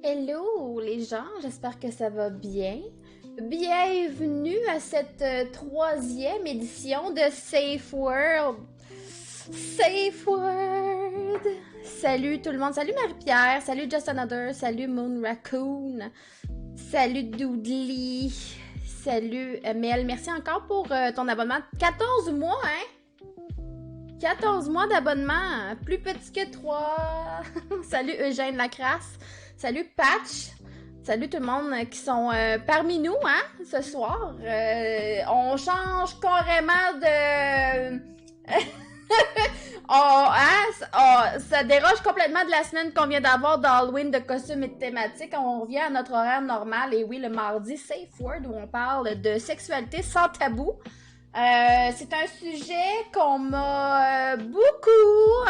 Hello les gens, j'espère que ça va bien. Bienvenue à cette troisième édition de Safe World. Safe World! Salut tout le monde, salut Marie-Pierre, salut Just Another, salut Moon Raccoon, salut Doodly, salut Mel, merci encore pour ton abonnement. 14 mois, hein? 14 mois d'abonnement, plus petit que 3. Salut Eugène Lacrasse. Salut Patch! Salut tout le monde qui sont parmi nous, hein, ce soir. On change carrément de... ça déroge complètement de la semaine qu'on vient d'avoir d'Halloween, de costumes et de thématiques. On revient à notre horaire normal. Et oui, le mardi, Safe Word, où on parle de sexualité sans tabou. C'est un sujet qu'on m'a beaucoup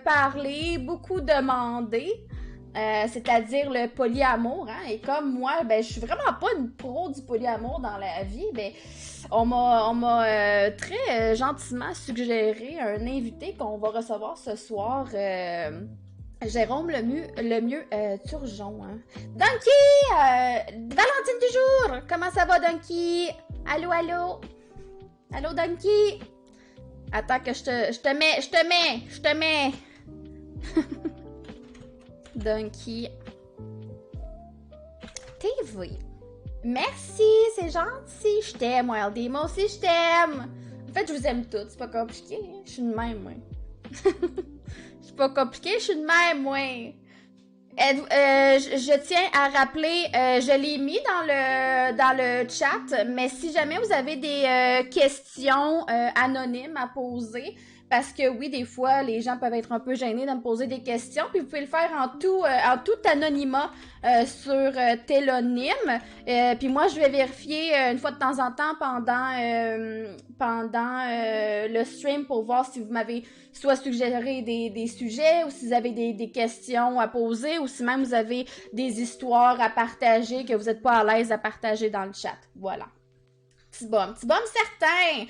parlé, beaucoup demandé. C'est-à-dire le polyamour, hein, et comme moi, ben, je suis vraiment pas une pro du polyamour dans la vie, ben, on m'a très gentiment suggéré un invité qu'on va recevoir ce soir, Jérôme le mieux Turgeon, hein. Donkey! Valentine du jour! Comment ça va, Donkey? Allô, allô? Allô, Donkey? Attends que je te mets! Donkey TV. Merci, c'est gentil. Je t'aime, WildD. Moi aussi, je t'aime. En fait, je vous aime toutes. C'est pas compliqué. Je suis de même, moi. C'est pas compliqué, je suis de même, moi. Je tiens à rappeler, je l'ai mis dans le chat, mais si jamais vous avez des questions anonymes à poser, parce que oui, des fois, les gens peuvent être un peu gênés de me poser des questions, puis vous pouvez le faire en tout anonymat sur Telonym. Puis moi, je vais vérifier une fois de temps en temps pendant le stream pour voir si vous m'avez soit suggéré des sujets, ou si vous avez des questions à poser, ou si même vous avez des histoires à partager que vous n'êtes pas à l'aise à partager dans le chat. Voilà. Petit bum certain!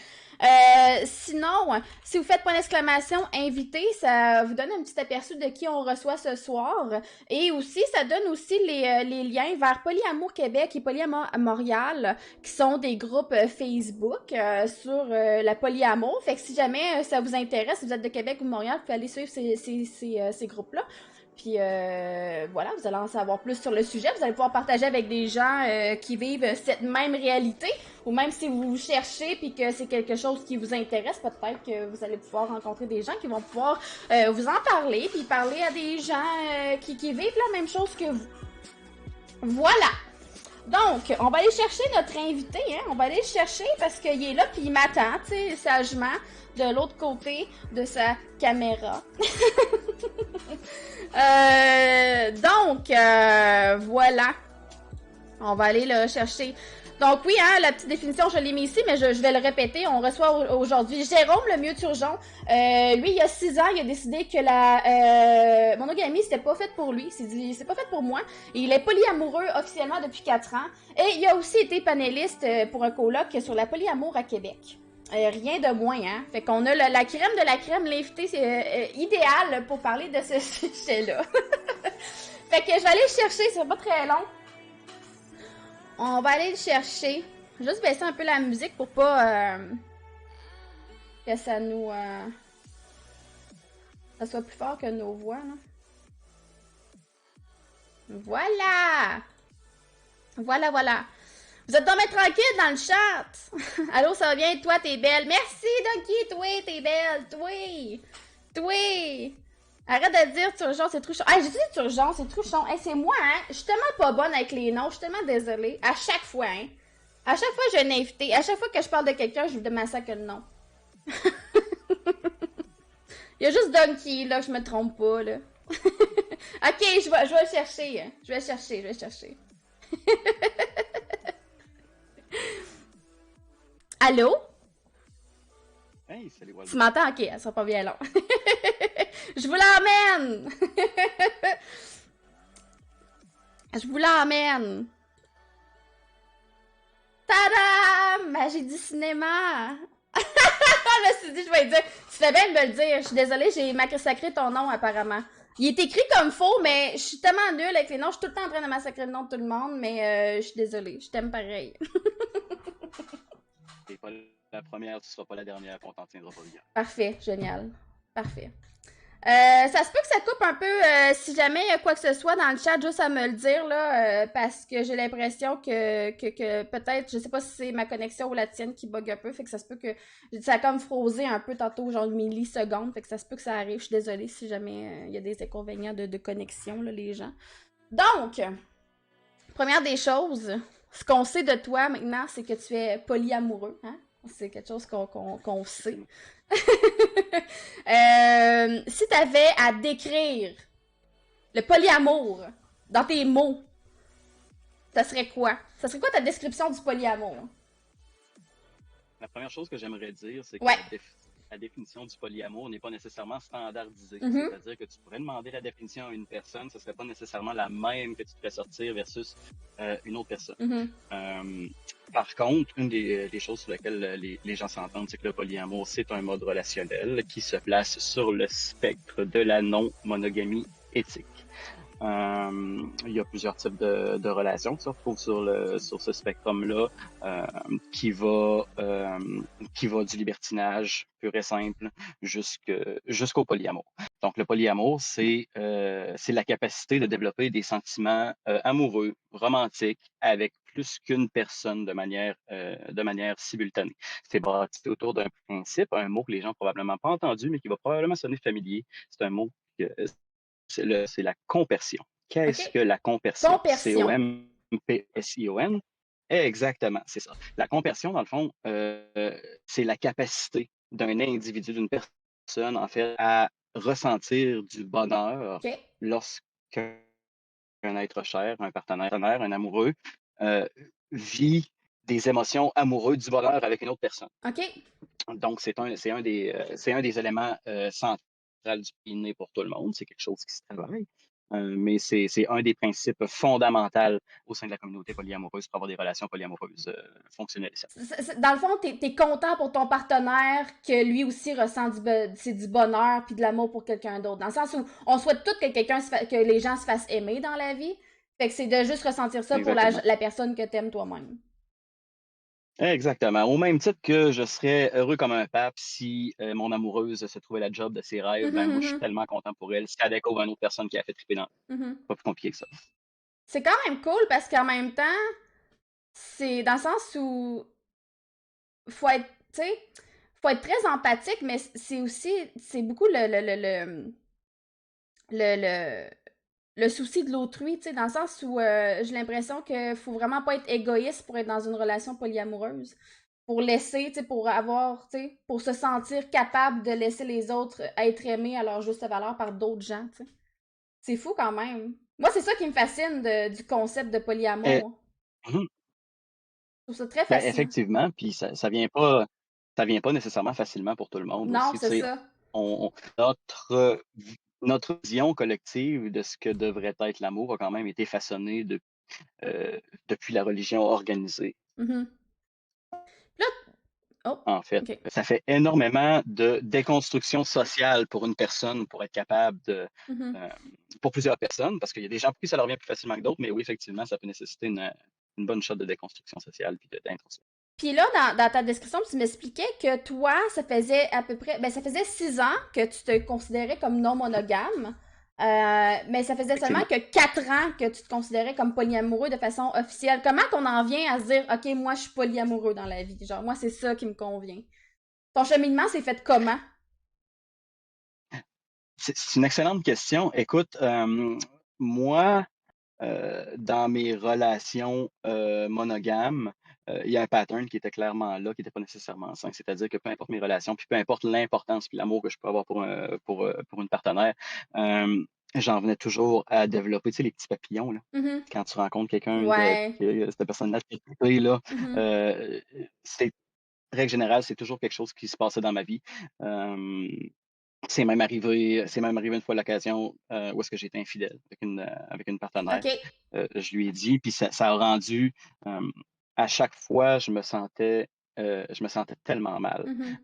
Sinon, si vous faites point d'exclamation invité, ça vous donne un petit aperçu de qui on reçoit ce soir. Et aussi, ça donne aussi les liens vers Polyamour Québec et Polyamour Montréal, qui sont des groupes Facebook sur la polyamour. Fait que si jamais ça vous intéresse, si vous êtes de Québec ou de Montréal, vous pouvez aller suivre ces groupes-là. Puis voilà, vous allez en savoir plus sur le sujet. Vous allez pouvoir partager avec des gens qui vivent cette même réalité. Ou même si vous cherchez puis que c'est quelque chose qui vous intéresse, peut-être que vous allez pouvoir rencontrer des gens qui vont pouvoir vous en parler. Puis parler à des gens qui vivent la même chose que vous. Voilà! Donc, on va aller chercher notre invité, hein? On va aller le chercher parce qu'il est là puis il m'attend, tu sais, sagement, de l'autre côté de sa caméra. Voilà. On va aller le chercher. Donc oui, hein, la petite définition, je l'ai mis ici, mais je vais le répéter. On reçoit aujourd'hui Jérôme le mieux Turgeon. Lui, il y a 6 ans, il a décidé que la monogamie, c'était pas fait pour lui. Il s'est dit, c'est pas fait pour moi. Et il est polyamoureux officiellement depuis 4 ans. Et il a aussi été panéliste pour un colloque sur la polyamour à Québec. Rien de moins, hein. Fait qu'on a la crème de la crème, l'invité, c'est idéal pour parler de ce sujet-là. Fait que je vais aller le chercher, c'est pas très long. On va aller le chercher. Juste baisser un peu la musique pour pas que ça nous... ça soit plus fort que nos voix, là. Voilà! Voilà. Vous êtes donc tranquille dans le chat. Allô, ça va bien? Toi, t'es belle. Merci, Donkey. Toi, t'es belle. Toi. Arrête de dire Turgeon, c'est Truchon. Hey, j'ai dit Turgeon, c'est Truchon. Hey, c'est moi, hein. Je suis tellement pas bonne avec les noms. Je suis tellement désolée. À chaque fois, hein. À chaque fois, j'ai un invité. À chaque fois que je parle de quelqu'un, je vous massacre le nom. Il y a juste Donkey, là, je me trompe pas, là. Ok, je vais le chercher. Hein. Je vais le chercher. Allô? Hey, salut, Waldo. Tu m'entends? Ok, ça sera pas bien long. Je vous l'emmène! Je vous l'emmène! Tadam! Magie du cinéma! Je me suis dit, je vais dire. Tu fais bien de me le dire. Je suis désolée, j'ai massacré ton nom apparemment. Il est écrit comme faux, mais je suis tellement nulle avec les noms. Je suis tout le temps en train de massacrer le nom de tout le monde, mais je suis désolée. Je t'aime pareil. T'es pas la première, tu seras pas la dernière, on t'en tiendra pas rigueur. Parfait, génial. Parfait. Ça se peut que ça coupe un peu si jamais il y a quoi que ce soit dans le chat, juste à me le dire, là, parce que j'ai l'impression que peut-être, je sais pas si c'est ma connexion ou la tienne qui bug un peu, fait que ça se peut que ça a comme frosé un peu tantôt, genre une milliseconde, fait que ça se peut que ça arrive. Je suis désolée si jamais il y a des inconvénients de connexion, là, les gens. Donc, première des choses, ce qu'on sait de toi maintenant, c'est que tu es polyamoureux, hein? C'est quelque chose qu'on sait. Si tu avais à décrire le polyamour dans tes mots, ça serait quoi? Ça serait quoi ta description du polyamour? La première chose que j'aimerais dire, c'est que Ouais. la définition du polyamour n'est pas nécessairement standardisée. Mhm. C'est-à-dire que tu pourrais demander la définition à une personne, ce ne serait pas nécessairement la même que tu ferais sortir versus une autre personne. Mhm. Par contre, une des choses sur lesquelles les gens s'entendent, c'est que le polyamour, c'est un mode relationnel qui se place sur le spectre de la non-monogamie éthique. Il y a plusieurs types de relations qui se retrouvent sur ce spectrum-là, qui va du libertinage pur et simple jusqu'au polyamour. Donc, le polyamour, c'est la capacité de développer des sentiments amoureux, romantiques, avec plus qu'une personne de manière simultanée. C'est bâti autour d'un principe, un mot que les gens n'ont probablement pas entendu, mais qui va probablement sonner familier. C'est un mot que c'est la compersion. OK. Qu'est-ce que la compersion? Compersion. Compersion. Exactement, c'est ça. La compersion, dans le fond, c'est la capacité d'un individu, d'une personne, en fait, à ressentir du bonheur OK. lorsqu'un être cher, un partenaire, un amoureux, euh, vit des émotions amoureuses, du bonheur avec une autre personne. OK. Donc, c'est un des éléments centraux du inné pour tout le monde. C'est quelque chose qui se travaille. Mais c'est un des principes fondamentaux au sein de la communauté polyamoureuse pour avoir des relations polyamoureuses fonctionnelles. Dans le fond, t'es content pour ton partenaire que lui aussi ressent du bonheur puis de l'amour pour quelqu'un d'autre. Dans le sens où on souhaite tous que les gens se fassent aimer dans la vie. Fait que c'est de juste ressentir ça pour Exactement. la personne que t'aimes toi-même. Exactement. Au même titre que je serais heureux comme un pape si mon amoureuse se trouvait la job de ses rêves, ben moi je suis Mhm, tellement content pour elle si elle découvre une autre personne qui a fait triper dans. mhm. Pas plus compliqué que ça. C'est quand même cool parce qu'en même temps, c'est dans le sens où faut être, tu sais, faut être très empathique, mais c'est aussi, c'est beaucoup le, le souci de l'autrui, tu sais, dans le sens où j'ai l'impression qu'il faut vraiment pas être égoïste pour être dans une relation polyamoureuse. Pour laisser, tu sais, pour avoir, tu sais, pour se sentir capable de laisser les autres être aimés à leur juste valeur par d'autres gens, tu sais. C'est fou quand même. Moi, c'est ça qui me fascine du concept de Eh, polyamour. mhm. Je trouve ça très Ben, fascinant. effectivement, puis ça vient pas nécessairement facilement pour tout le monde Non, aussi. Tu c'est sais, ça. notre, notre vision collective de ce que devrait être l'amour a quand même été façonnée depuis la religion organisée, Mhm. Là, oh, en fait. ok. Ça fait énormément de déconstruction sociale pour une personne pour être capable Mhm. euh, pour plusieurs personnes, parce qu'il y a des gens pour qui ça leur vient plus facilement que d'autres, mais oui, effectivement, ça peut nécessiter une bonne shot de déconstruction sociale puis d'introspection. Puis là, dans ta description, tu m'expliquais que toi, ça faisait à peu près, ben ça faisait 6 ans que tu te considérais comme non monogame, mais ça faisait seulement Effectivement. que 4 ans que tu te considérais comme polyamoureux de façon officielle. Comment qu'on en vient à se dire, ok, moi je suis polyamoureux dans la vie, genre moi c'est ça qui me convient. Ton cheminement s'est fait comment? C'est une excellente question. Écoute, moi, dans mes relations monogames, il y a un pattern qui était clairement là, qui n'était pas nécessairement sain. C'est-à-dire que peu importe mes relations, puis peu importe l'importance puis l'amour que je peux avoir pour une partenaire, j'en venais toujours à développer, tu sais, les petits papillons, là. Mhm. Quand tu rencontres quelqu'un Ouais. que cette personne-là te fait triper, là, Mhm. euh, c'est, règle générale, c'est toujours quelque chose qui se passait dans ma vie. Euh, c'est même arrivé une fois l'occasion où est-ce que j'étais infidèle avec une partenaire. Ok. Je lui ai dit, puis ça a rendu, euh, à chaque fois, je me sentais je me sentais tellement mal. Mhm.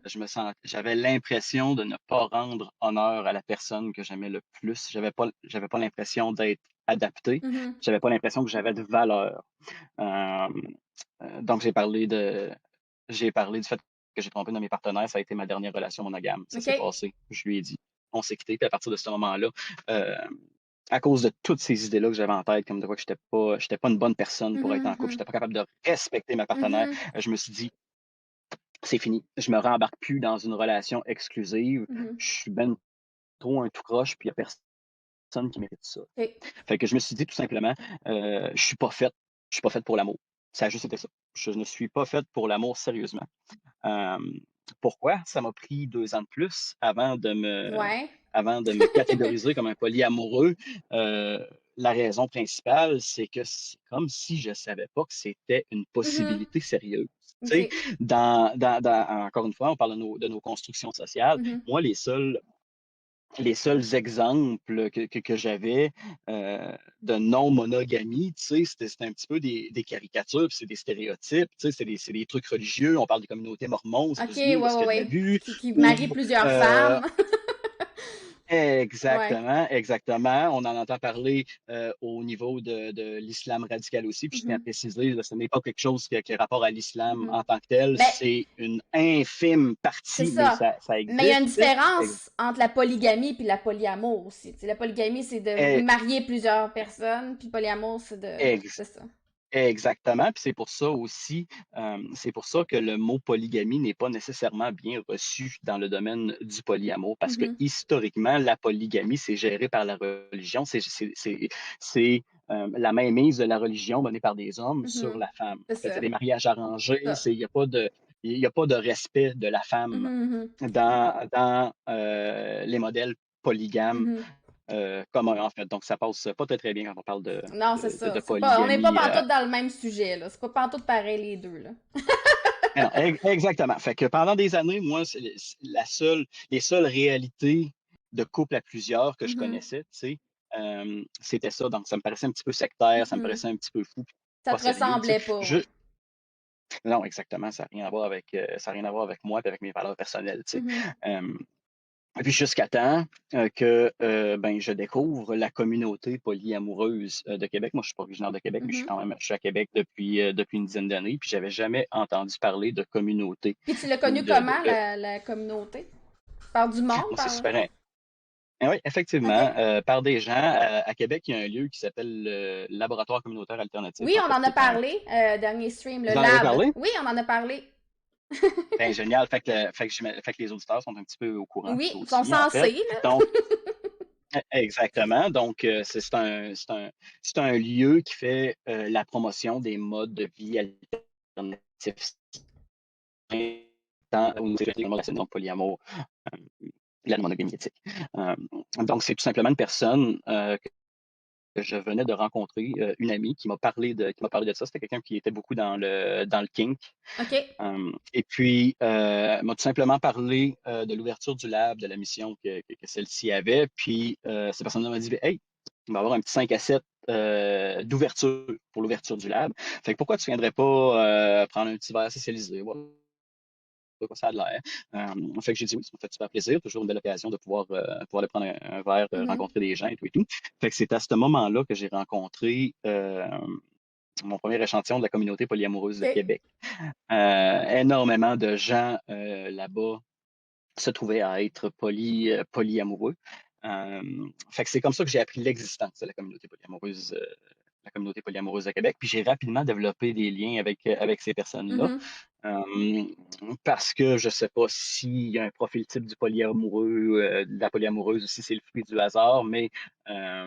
J'avais l'impression de ne pas rendre honneur à la personne que j'aimais le plus. J'avais pas l'impression d'être adapté. Mhm. J'avais pas l'impression que j'avais de valeur. Euh, donc, j'ai parlé du fait que j'ai trompé un de mes partenaires. Ça a été ma dernière relation monogame. Ça OK. s'est passé. Je lui ai dit. On s'est quitté. Puis à partir de ce moment-là, euh, à cause de toutes ces idées-là que j'avais en tête, comme de quoi que j'étais pas une bonne personne pour être Mhm. en couple, Mhm. j'étais pas capable de respecter ma partenaire, Mhm. je me suis dit, c'est fini. Je me rembarque plus dans une relation exclusive. Mhm. Je suis ben trop un tout croche, puis il y a personne qui mérite ça. OK. Fait que je me suis dit tout simplement, je suis pas faite. Je suis pas faite pour l'amour. Ça a juste été ça. Je ne suis pas faite pour l'amour sérieusement. Euh, Pourquoi? Ça m'a pris 2 ans de plus Ouais. avant de me catégoriser comme un polyamoureux. Euh, la raison principale, c'est que c'est comme si je savais pas que c'était une Mhm. possibilité sérieuse. Tu sais, OK. encore une fois, on parle de nos constructions sociales. Mhm. Moi, les seuls exemples que j'avais de non-monogamie, tu sais, c'était un petit peu des caricatures, puis c'est des stéréotypes, tu sais, c'est des trucs religieux. On parle des communautés mormons aux OK, ouais, États-Unis où est-ce ouais, qu'il y a de ouais. l'abus, Qui ou marie plusieurs euh, femmes. Ouais. exactement, exactement. On en entend parler au niveau de l'islam radical aussi. Puis je tiens à Mhm. préciser, là, ce n'est pas quelque chose qui a rapport à l'islam Mhm. en tant que tel. Ben, C'est une infime c'est partie, mais ça. ça Mais il y a une existe. différence entre la polygamie et la polyamour aussi. Tu sais, la polygamie, c'est de Eh, marier plusieurs personnes, puis polyamour, ex- c'est ça. Exactement. Puis c'est pour ça aussi, c'est pour ça que le mot polygamie n'est pas nécessairement bien reçu dans le domaine du polyamour, parce que Mhm. historiquement, la polygamie, c'est géré par la religion. C'est la mainmise de la religion donnée par des hommes sur Mhm. la femme. C'est En fait, c'est ça. des mariages arrangés. Ça. Il y a pas de respect de la femme Mhm, mhm. dans les modèles polygames Mhm. communs, en fait. Donc, ça passe pas très, très bien quand on parle Non, c'est ça. de C'est pas, on n'est pas polygamie. pantoute dans le même sujet, là. C'est pas pantoute pareil, les deux, là. Non, exactement. Fait que pendant des années, moi, les seules réalités de couple à plusieurs que je Mhm. connaissais, tu sais, c'était ça. Donc, ça me paraissait un petit peu sectaire, ça me Mhm. paraissait un petit peu fou, Ça pas te sérieux, tu sais. ressemblait pas, ouais. Non, exactement, ça n'a rien à voir avec, ça a rien à voir avec moi et avec mes valeurs personnelles, tu sais. Mhm. Euh, et puis jusqu'à temps que ben, je découvre la communauté polyamoureuse de Québec. Moi, je suis pas originaire de Québec, mais Mhm. je suis à Québec depuis une dizaine d'années, puis j'avais jamais entendu parler de communauté Puis tu l'as ou connu comment, la communauté? Par du monde, c'est par... super. Oui, effectivement, OK. par des gens. À Québec, il y a un lieu qui s'appelle le Laboratoire communautaire alternatif, Oui, en on fait, en qui a est un. parlé, dernier stream, le Vous en avez lab. parlé? Oui, on en a parlé. Ben, génial. Fait que les auditeurs sont un petit peu au courant, Oui, eux ils sont aussi, en fait. censés, là. Donc, exactement. Donc, c'est un lieu qui fait la promotion des modes de vie alternatifs, tant au niveau de la polyamour, la monogamie éthique. Euh, donc, c'est tout simplement une personne que je venais de rencontrer, une amie qui m'a parlé de ça. C'était quelqu'un qui était beaucoup dans le kink. OK. Et puis, m'a tout simplement parlé de l'ouverture du lab, de la mission que celle-ci avait. Puis, cette personne-là m'a dit, hey, il va y avoir un petit 5 à 7 d'ouverture pour l'ouverture du lab. Fait que pourquoi tu ne viendrais pas prendre un petit verre socialisé, voir de quoi ça a de l'air. Fait que j'ai dit oui, ça me fait super plaisir. Toujours une belle occasion de pouvoir aller prendre un verre, Mhm. rencontrer des gens et tout et tout. Fait que c'est à ce moment-là que j'ai rencontré mon premier échantillon de la communauté polyamoureuse de OK. Québec. Énormément de gens là-bas se trouvaient à être polyamoureux. Fait que c'est comme ça que j'ai appris l'existence de la communauté polyamoureuse de Québec. Puis j'ai rapidement développé des liens avec ces personnes-là. Mhm. Euh, Parce que je ne sais pas s'il y a un profil type du polyamoureux, de la polyamoureuse aussi, c'est le fruit du hasard, mais à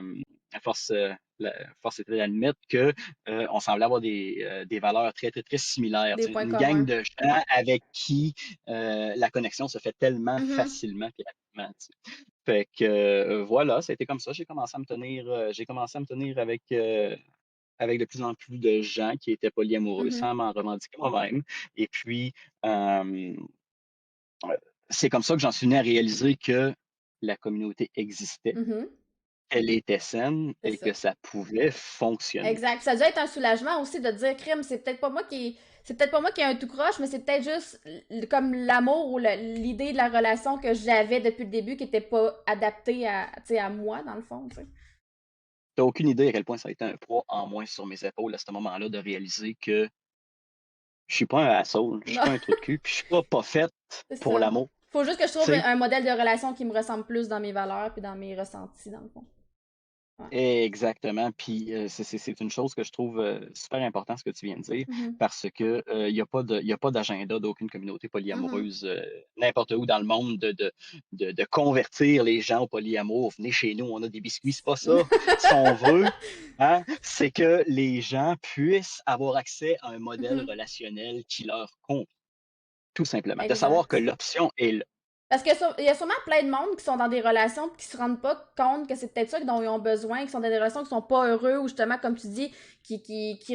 force, force était d'admettre que on semblait avoir des valeurs très, très, très similaires. Des Tu sais, points une gang communs. de gens avec qui la connexion se fait tellement Mhm. facilement et rapidement. Tu sais. Fait que voilà, ça a été comme ça. J'ai commencé à me tenir avec de plus en plus de gens qui étaient polyamoureux Mhm. sans m'en revendiquer moi-même. Et puis, euh, c'est comme ça que j'en suis venu à réaliser que la communauté existait, Mhm. qu'elle était saine C'est et que ça. ça pouvait fonctionner. Exact. Ça doit être un soulagement aussi de dire, crime, c'est peut-être pas moi qui. c'est peut-être pas moi qui ai un tout croche, mais c'est peut-être juste comme l'amour ou l'idée de la relation que j'avais depuis le début qui était pas adaptée à, tu sais, à moi, dans le fond, tu sais. T'as aucune idée à quel point ça a été un poids en moins sur mes épaules à ce moment-là de réaliser que je suis pas un asshole, je suis Non, pas un trou de cul, puis je suis pas faite c'est pour ça. l'amour. Faut juste que je Tu trouve sais, un modèle de relation qui me ressemble plus dans mes valeurs puis dans mes ressentis, dans le fond. Ouais. exactement. Puis c'est une chose que je trouve super important ce que tu viens de dire, Mhm. parce que il y a pas de, y a pas d'agenda d'aucune communauté Mhm. polyamoureuse n'importe où dans le monde de convertir les gens au polyamour. Venez chez nous, on a des biscuits, c'est pas ça. Ce qu'on veut, hein, c'est que les gens puissent avoir accès à un modèle Mhm. relationnel qui leur convient, tout simplement. De savoir que Exact. l'option est là. Parce qu'il y a sûrement plein de monde qui sont dans des relations et qui se rendent pas compte que c'est peut-être ça dont ils ont besoin, qui sont dans des relations qui sont pas heureux ou justement, comme tu dis, qui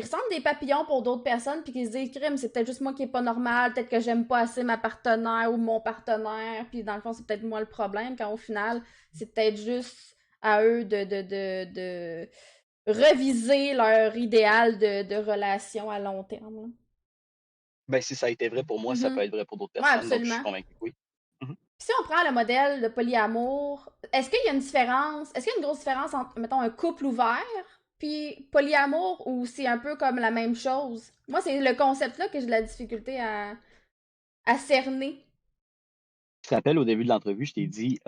ressentent des papillons pour d'autres personnes puis qui se disent, crime, c'est peut-être juste moi qui est pas normal, peut-être que j'aime pas assez ma partenaire ou mon partenaire, puis dans le fond, c'est peut-être moi le problème, quand au final, c'est peut-être juste à eux de reviser leur idéal de relation à long terme. Ben, si ça a été vrai pour moi, ça peut Mhm. être vrai pour d'autres Ouais, personnes, donc je suis absolument. convaincu que oui. Mhm. Si on prend le modèle de polyamour, est-ce qu'il y a une différence, est-ce qu'il y a une grosse différence entre, mettons, un couple ouvert puis polyamour ou c'est un peu comme la même chose? Moi, c'est le concept-là que j'ai de la difficulté à cerner. Je te rappelle, au début de l'entrevue, je t'ai dit,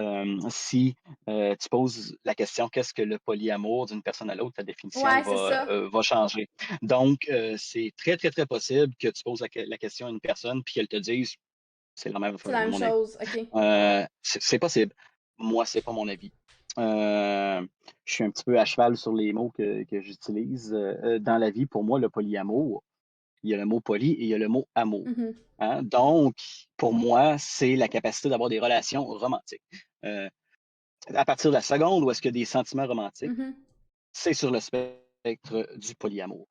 si tu poses la question qu'est-ce que le polyamour d'une personne à l'autre, ta définition Ouais, c'est ça. va changer. Donc, c'est très, très, très possible que tu poses la question à une personne puis qu'elle te dise c'est la même C'est affaire, la à même mon avis. chose. OK. C'est possible. Moi, c'est pas mon avis. Euh, je suis un petit peu à cheval sur les mots que j'utilise dans la vie. Pour moi, le polyamour, il y a le mot poly et il y a le mot amour. Mhm. Hein? Donc, pour moi, c'est la capacité d'avoir des relations romantiques. Euh, à partir de la seconde où est-ce qu'il y a des sentiments romantiques, Mhm. c'est sur le spectre du polyamour.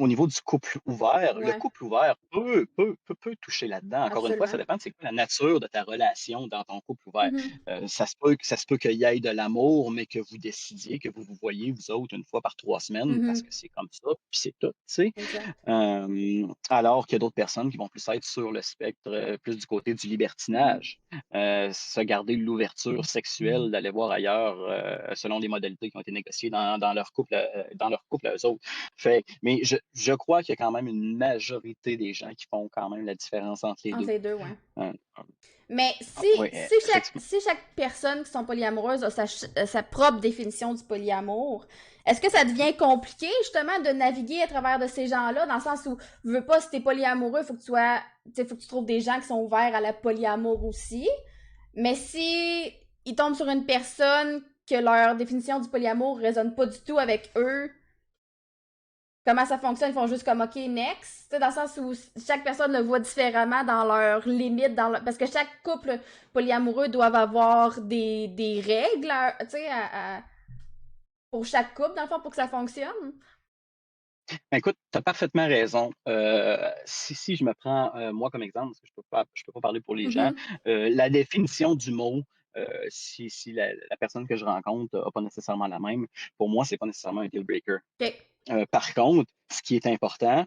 Au niveau du couple ouvert, le Ouais, couple ouvert peut toucher là-dedans. Encore une fois, ça absolument. dépend de c'est quoi la nature de ta relation dans ton couple ouvert. Mhm. Ça se peut qu'il y ait de l'amour, mais que vous décidiez, que vous vous voyez, vous autres, une fois par 3 semaines, parce que Mhm. c'est comme ça, puis c'est tout, tu sais. Exact. Alors qu'il y a d'autres personnes qui vont plus être sur le spectre, plus du côté du Mhm. libertinage, se garder l'ouverture sexuelle, d'aller voir ailleurs selon les modalités qui ont été négociées dans leur couple à eux autres. Mais je crois qu'il y a quand même une majorité des gens qui font quand même la différence entre les Entre deux. les deux, ouais. Euh, Mais oui, effectivement. si chaque personne qui sont polyamoureuses a sa propre définition du polyamour, est-ce que ça devient compliqué justement de naviguer à travers de ces gens-là, dans le sens où, veux pas, si t'es polyamoureux, faut que tu sois, tu sais, faut que tu trouves des gens qui sont ouverts à la polyamour aussi. Mais si ils tombent sur une personne que leur définition du polyamour résonne pas du tout avec eux, comment ça fonctionne, ils font juste comme OK, next. Tu sais, dans le sens où chaque personne le voit différemment dans leurs limites, parce que chaque couple polyamoureux doit avoir des règles, tu sais, pour chaque couple, dans le fond, pour que ça fonctionne. Ben, écoute, tu as parfaitement raison. Si je me prends moi comme exemple, parce que je peux pas parler pour les gens, Mhm. la définition du mot, si la personne que je rencontre n'a pas nécessairement la même, pour moi, c'est pas nécessairement un deal breaker. OK. Par contre, ce qui est important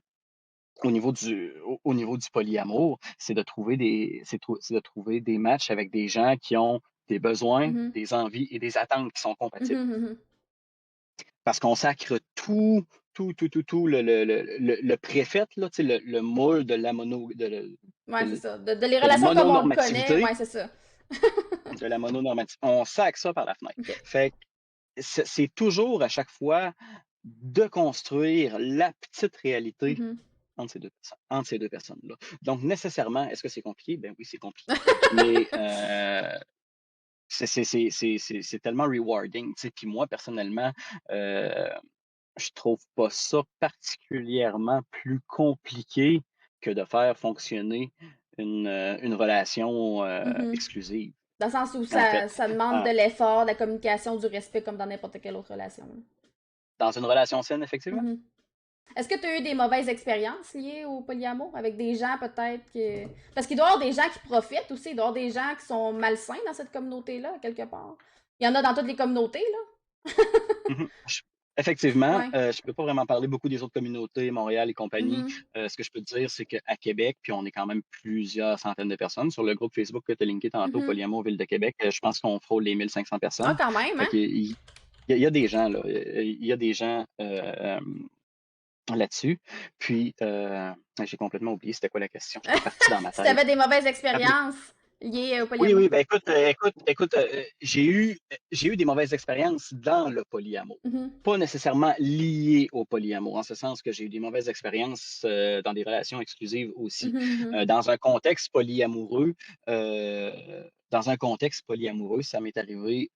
au niveau du polyamour, c'est de trouver c'est de trouver des matchs avec des gens qui ont des besoins, Mhm. des envies et des attentes qui sont compatibles. Mhm, mhm. Parce qu'on sacre tout le préfet, là, tu sais, le moule Ouais, c'est de, ça. De les de la relations comme on le connaît, mononormativité, ouais, c'est ça. de la mononormativité. On sacre ça par la fenêtre. OK. Fait que c'est toujours à chaque fois de construire la petite réalité Mhm. entre ces deux personnes-là. Donc, nécessairement, est-ce que c'est compliqué? Ben oui, c'est compliqué. Mais c'est tellement rewarding. Tu sais. Puis moi, personnellement, euh, je trouve pas ça particulièrement plus compliqué que de faire fonctionner une relation Mhm. exclusive, Dans le sens où en fait. ça demande Euh, de l'effort, de la communication, du respect, comme dans n'importe quelle autre relation. dans une relation saine, effectivement. Mhm. Est-ce que tu as eu des mauvaises expériences liées au polyamour avec des gens peut-être que. Parce qu'il doit y avoir des gens qui profitent aussi, il doit y avoir des gens qui sont malsains dans cette communauté-là, quelque part. Il y en a dans toutes les communautés, là. Mhm. Effectivement, Ouais. je peux pas vraiment parler beaucoup des autres communautés, Montréal et compagnie. Mhm. Ce que je peux te dire, c'est qu'à Québec, puis on est quand même plusieurs centaines de personnes sur le groupe Facebook que tu as linké tantôt, Mhm. Polyamour Ville de Québec, je pense qu'on frôle les 1500 Ah, personnes. quand même, Fait hein? qu'il y a des gens là, il y a des gens, là-dessus. Puis, j'ai complètement oublié c'était quoi la question. J'étais parti dans ma Si tu tête. avais des mauvaises expériences liées au Oui, polyamour. oui, ben écoute, j'ai eu des mauvaises expériences dans le polyamour. Mhm. Pas nécessairement liées au polyamour, en ce sens que j'ai eu des mauvaises expériences dans des relations exclusives aussi. Mhm, mhm. Dans un contexte polyamoureux, ça m'est arrivé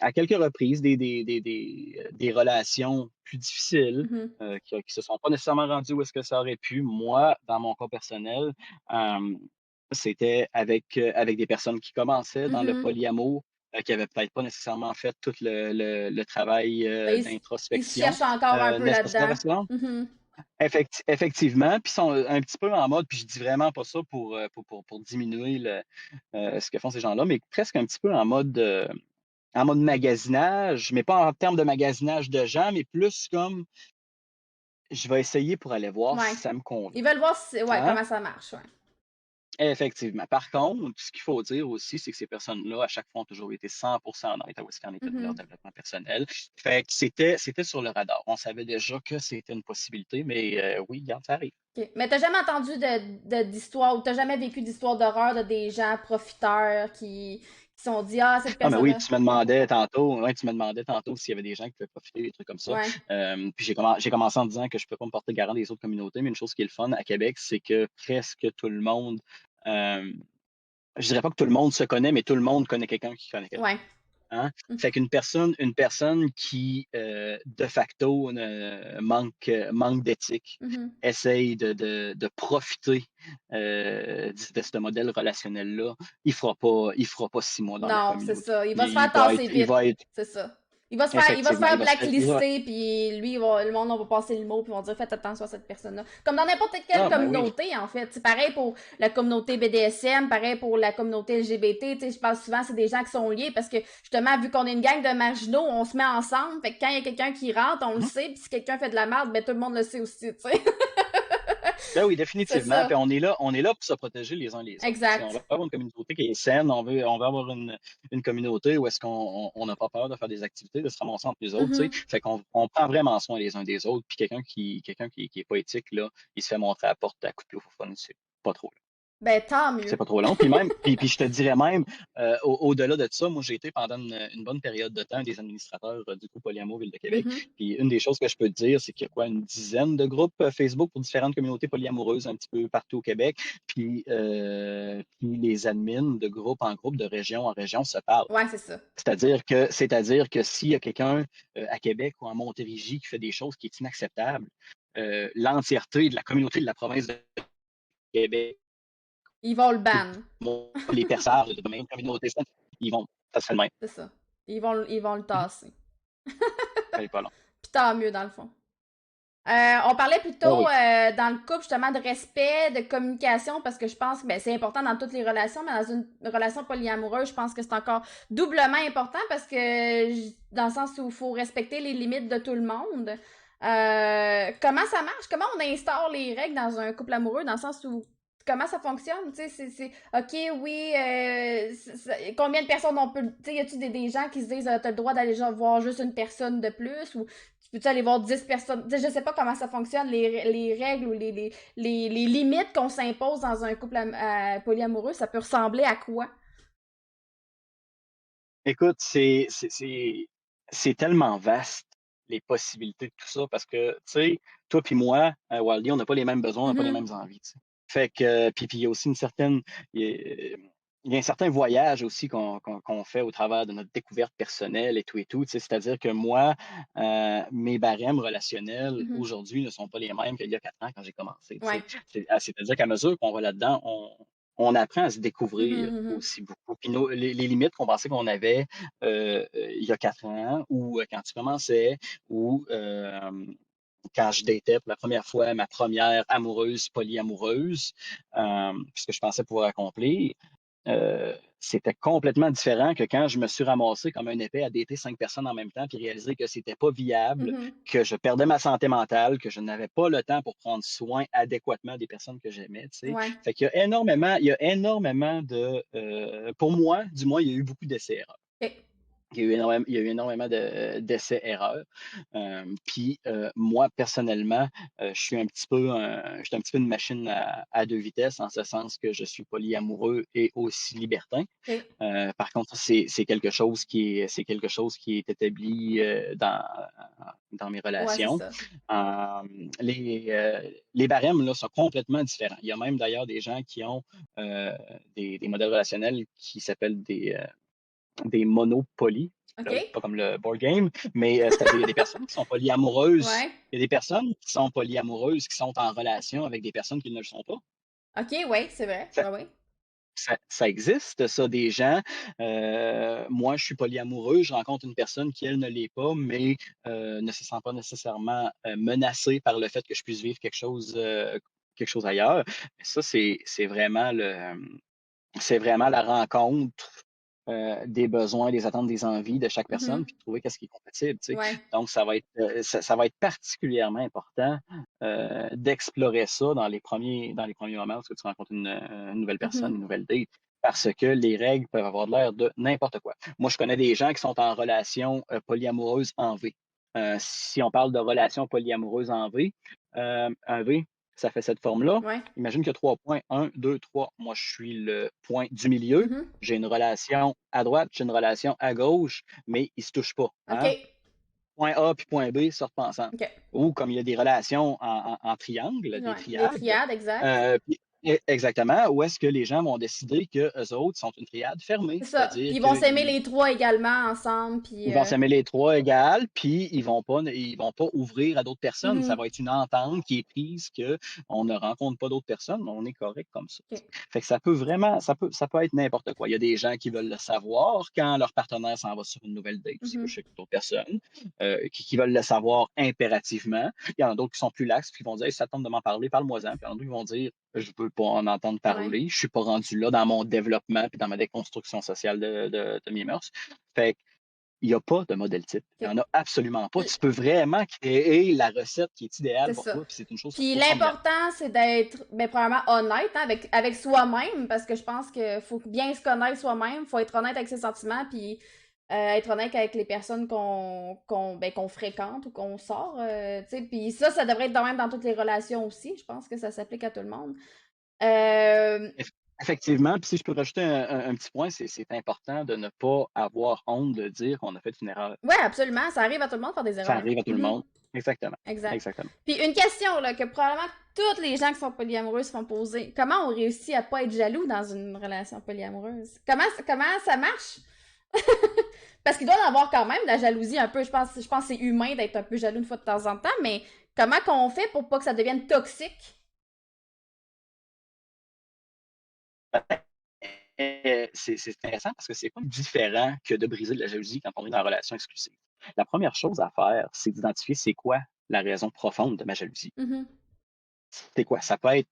à quelques reprises des relations plus difficiles Mhm. qui se sont pas nécessairement rendues où est-ce que ça aurait pu. Moi, dans mon cas personnel, euh, c'était avec des personnes qui commençaient dans le Mhm. polyamour, qui avaient peut-être pas nécessairement fait tout le travail Ben, ils se d'introspection cherchent encore un peu nécessaire à là-dedans. cela. Mhm. Effectivement, puis ils sont un petit peu en mode, puis je dis vraiment pas ça pour diminuer ce que font ces gens-là, mais presque un petit peu en mode magasinage, mais pas en termes de magasinage de gens, mais plus comme je vais essayer pour aller voir Ouais. si ça me convient. Ils veulent voir ouais, Hein? comment ça marche. Ouais. Effectivement. Par contre, ce qu'il faut dire aussi, c'est que ces personnes-là, à chaque fois, ont toujours été 100% honnêtes où est-ce qu'ils en étaient de leur Mhm. développement personnel. Fait que c'était sur le radar. On savait déjà que c'était une possibilité, mais oui, regarde, ça arrive. Ok. Mais t'as jamais entendu d'histoire ou t'as jamais vécu d'histoire d'horreur de des gens profiteurs qui se sont dit ah cette Ah, mais oui, personne-là. tu me demandais tantôt s'il y avait des gens qui pouvaient profiter des trucs comme ça. Ouais. Puis j'ai commencé en disant que je ne peux pas me porter garant des autres communautés, mais une chose qui est le fun à Québec, c'est que presque tout le monde, euh, je dirais pas que tout le monde se connaît, mais tout le monde connaît quelqu'un qui connaît quelqu'un. Ouais. Hein? Mhm. Fait une personne qui, de facto, manque d'éthique, Mhm. essaye de profiter de ce modèle relationnel-là, il fera pas 6 mois dans la Non, c'est communauté. ça. Il va se Il faire va tasser être, il vite. va être, C'est ça. Il va se effectivement, faire blacklister, puis lui, le monde, on va passer le mot, puis on va dire faites attention à cette personne-là. Comme dans n'importe quelle ah, ben oui. communauté, en fait. C'est pareil pour la communauté BDSM, pareil pour la communauté LGBT. Tu sais, je parle souvent, c'est des gens qui sont liés parce que, justement, vu qu'on est une gang de marginaux, on se met ensemble. Fait que quand il y a quelqu'un qui rentre, on le Mhm. sait, puis si quelqu'un fait de la merde, ben tout le monde le sait aussi, tu sais. Ben oui, C'est définitivement. Puis ça. on est là pour se protéger les uns les autres. Tu sais, on Exact. veut avoir une communauté qui est saine, on veut avoir une communauté où est-ce qu'on n'a pas peur de faire des activités, de se ramasser entre les autres. Tu sais. Mhm. Fait qu'on prend vraiment soin les uns des autres. Puis quelqu'un qui est pas éthique, là, il se fait montrer à la porte à coups de pied au fun. C'est pas trop. Ben tant C'est mieux. pas trop long. Puis je te dirais même, au-delà de ça, moi, j'ai été pendant une bonne période de temps un des administrateurs du groupe Polyamour Ville de Québec. Mhm. Puis une des choses que je peux te dire, c'est qu'il y a quoi, une dizaine de groupes Facebook pour différentes communautés polyamoureuses un petit peu partout au Québec. Puis les admins de groupe en groupe, de région en région se parlent. Ouais, c'est ça. C'est-à-dire que s'il y a quelqu'un à Québec ou en Montérégie qui fait des choses qui est inacceptable, l'entièreté de la communauté de la province de Québec Ils vont le ban. les perçards de même communauté, ça se fait de même. C'est ça. Ils vont le Mhm. tasser. Ça n'est pas long. Puis tant mieux, dans le fond. On parlait Ah plutôt oui. dans le couple justement de respect, de communication, parce que je pense que ben, c'est important dans toutes les relations, mais dans une relation polyamoureuse, je pense que c'est encore doublement important parce que dans le sens où il faut respecter les limites de tout le monde. Comment ça marche? Comment on instaure les règles dans un couple amoureux, dans le sens où comment ça fonctionne? Tu sais, OK, oui, combien de personnes on peut. Tu sais, y a-tu des gens qui se disent, t'as le droit d'aller voir juste une personne de plus? Ou tu peux-tu aller voir 10 personnes? Tu sais, je sais pas comment ça fonctionne, les règles ou les limites qu'on s'impose dans un couple polyamoureux, ça peut ressembler à quoi? Écoute, c'est tellement vaste, les possibilités de tout ça, parce que, tu sais, toi puis moi, Waldy, on n'a pas les mêmes besoins, on n'a pas les Mhm. mêmes envies, tu sais. Fait que, puis il y a aussi il y a un certain voyage aussi qu'on fait au travers de notre découverte personnelle et tout, tu sais. C'est-à-dire que moi, mes barèmes relationnels Mhm. aujourd'hui ne sont pas les mêmes qu'il y a 4 ans quand j'ai commencé, tu Ouais. sais. C'est-à-dire qu'à mesure qu'on va là-dedans, on apprend à se découvrir Mhm, mhm. aussi beaucoup. Puis les limites qu'on pensait qu'on avait il y a 4 ans, ou quand tu commençais, ou quand je datais pour la première fois ma première amoureuse polyamoureuse, ce que je pensais pouvoir accomplir. c'était complètement différent que quand je me suis ramassé comme un épais à dater 5 personnes en même temps, puis réaliser que c'était pas viable, Mhm. que je perdais ma santé mentale, que je n'avais pas le temps pour prendre soin adéquatement des personnes que j'aimais, tu sais? Ouais. Fait qu'il y a énormément de, pour moi, du moins, il y a eu beaucoup d'essais-erreurs. OK. Il y a eu énormément d'essais-erreurs. Puis, moi, personnellement, je suis un petit peu une machine à 2 vitesses, en ce sens que je suis polyamoureux et aussi libertin. OK. Par contre, c'est quelque chose qui est établi, dans mes Ouais, c'est relations. ça. Les barèmes, là, sont complètement différents. Il y a même d'ailleurs des gens qui ont, heu, des modèles relationnels qui s'appellent des monopolies, OK. pas comme le board game, mais c'est-à-dire il y a des personnes qui sont polyamoureuses. Ouais. Il y a des personnes qui sont polyamoureuses, qui sont en relation avec des personnes qui ne le sont pas. OK, ouais, c'est vrai. Ça Ouais, ouais. ça existe ça, des gens, moi je suis polyamoureux, je rencontre une personne qui elle ne l'est pas, mais ne se sent pas nécessairement, menacée par le fait que je puisse vivre quelque chose ailleurs. Mais ça, c'est vraiment la rencontre, des besoins, des attentes, des envies de chaque personne, Mhm. puis de trouver qu'est-ce qui est compatible, tu sais? Ouais. Donc ça va être particulièrement important, d'explorer ça dans les premiers moments où tu rencontres une nouvelle personne, une Mhm. nouvelle date, parce que les règles peuvent avoir de l'air de n'importe quoi. Moi, je connais des gens qui sont en relation, polyamoureuse en V. Si on parle de relation polyamoreuse en V, un V, ça fait cette forme-là. Ouais. Imagine qu'il y a 3 points, un, 2, 3. Moi, je suis le point du milieu. Mhm. J'ai une relation à droite, j'ai une relation à gauche, mais ils se touchent pas, hein? OK. Point A puis point B sortent pas ensemble. OK. Ou comme il y a des relations en triangle, des Ouais. Des triades, triades, exact. puis exactement, où est-ce que les gens vont décider qu'eux autres sont une triade fermée, C'est ça. c'est-à-dire Puis ils vont s'aimer qu'ils les trois également ensemble, puis ils vont s'aimer les 3 égales, puis ils vont pas ouvrir à d'autres personnes. Ça mhm. va être une entente qui est prise que on ne rencontre pas d'autres personnes, mais on est correct comme ça. OK. Fait que ça peut vraiment ça peut être n'importe quoi. Il y a des gens qui veulent le savoir quand leur partenaire s'en va sur une nouvelle date, s'il couche Mhm. avec d'autres personnes, qui veulent le savoir impérativement. Il y en a d'autres qui sont plus laxes, puis qui vont dire: «Hey, si ça te tente de m'en parler, parle-moi-en». Puis il y en a d'autres qui vont dire: «Je veux pas en entendre Ouais. parler, je suis pas rendu là dans mon développement puis dans ma déconstruction sociale de mes mœurs». Fait il y a pas de modèle type. Il y OK. en a absolument pas. Puis Tu peux vraiment créer la recette qui est idéale c'est pour ça. toi, puis c'est une chose qui Puis est formidable. l'important, c'est d'être, ben, premièrement, honnête hein, avec soi-même, parce que je pense qu'il faut bien se connaître soi-même, faut être honnête avec ses sentiments, puis être honnête avec les personnes qu'on fréquente ou qu'on sort, tu sais. Puis ça devrait être de même dans toutes les relations aussi. Je pense que ça s'applique à tout le monde. Euh, Effectivement, puis si je peux rajouter un petit point, c'est important de ne pas avoir honte de dire qu'on a fait une erreur. ouais, absolument. Ça arrive à tout le monde de faire des Ça erreurs. arrive à tout le Mhm. monde. Exactement, Exact. exactement. Puis une question là, que probablement toutes les gens qui sont polyamoureux se font poser. Comment on réussit à pas être jaloux dans une relation polyamoureuse? Comment ça marche? Parce qu'il doit y en avoir quand même de la jalousie un peu. Je pense que c'est humain d'être un peu jaloux une fois de temps en temps, mais comment qu'on fait pour pas que ça devienne toxique? C'est intéressant parce que c'est pas différent que de briser de la jalousie quand on est dans une relation exclusive. La première chose à faire, c'est d'identifier c'est quoi la raison profonde de ma jalousie. Mhm. C'est quoi? Ça peut être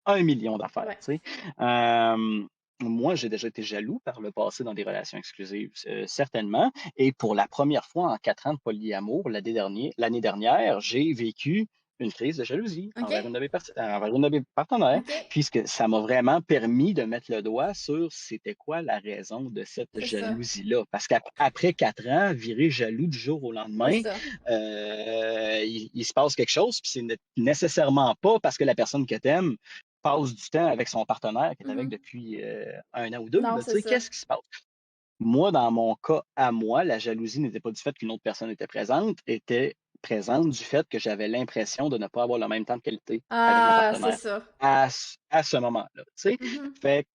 1 million d'affaires, Ouais. tu sais? Hem, Moi, j'ai déjà été jaloux par le passé dans des relations exclusives, certainement, et pour la première fois en 4 ans de polyamour, l'année dernière, j'ai vécu une crise de jalousie OK. envers une de mes partenaires, OK. puisque ça m'a vraiment permis de mettre le doigt sur c'était quoi la raison de cette C'est ça. jalousie-là. Parce qu'après 4 ans, virer jaloux du jour au C'est lendemain, ça. il se passe quelque chose, puis c'est nécessairement pas parce que la personne que tu aimes passe du temps avec son partenaire qui est avec Mhm. depuis 1 an ou 2, Non, là, tu c'est sais, ça. qu'est-ce qui se passe? Moi, dans mon cas à moi, la jalousie n'était pas du fait qu'une autre personne était présente du fait que j'avais l'impression de ne pas avoir le même temps de qualité avec ma Ah, c'est partenaire ça. à ce moment-là, tu sais? Mhm. Fait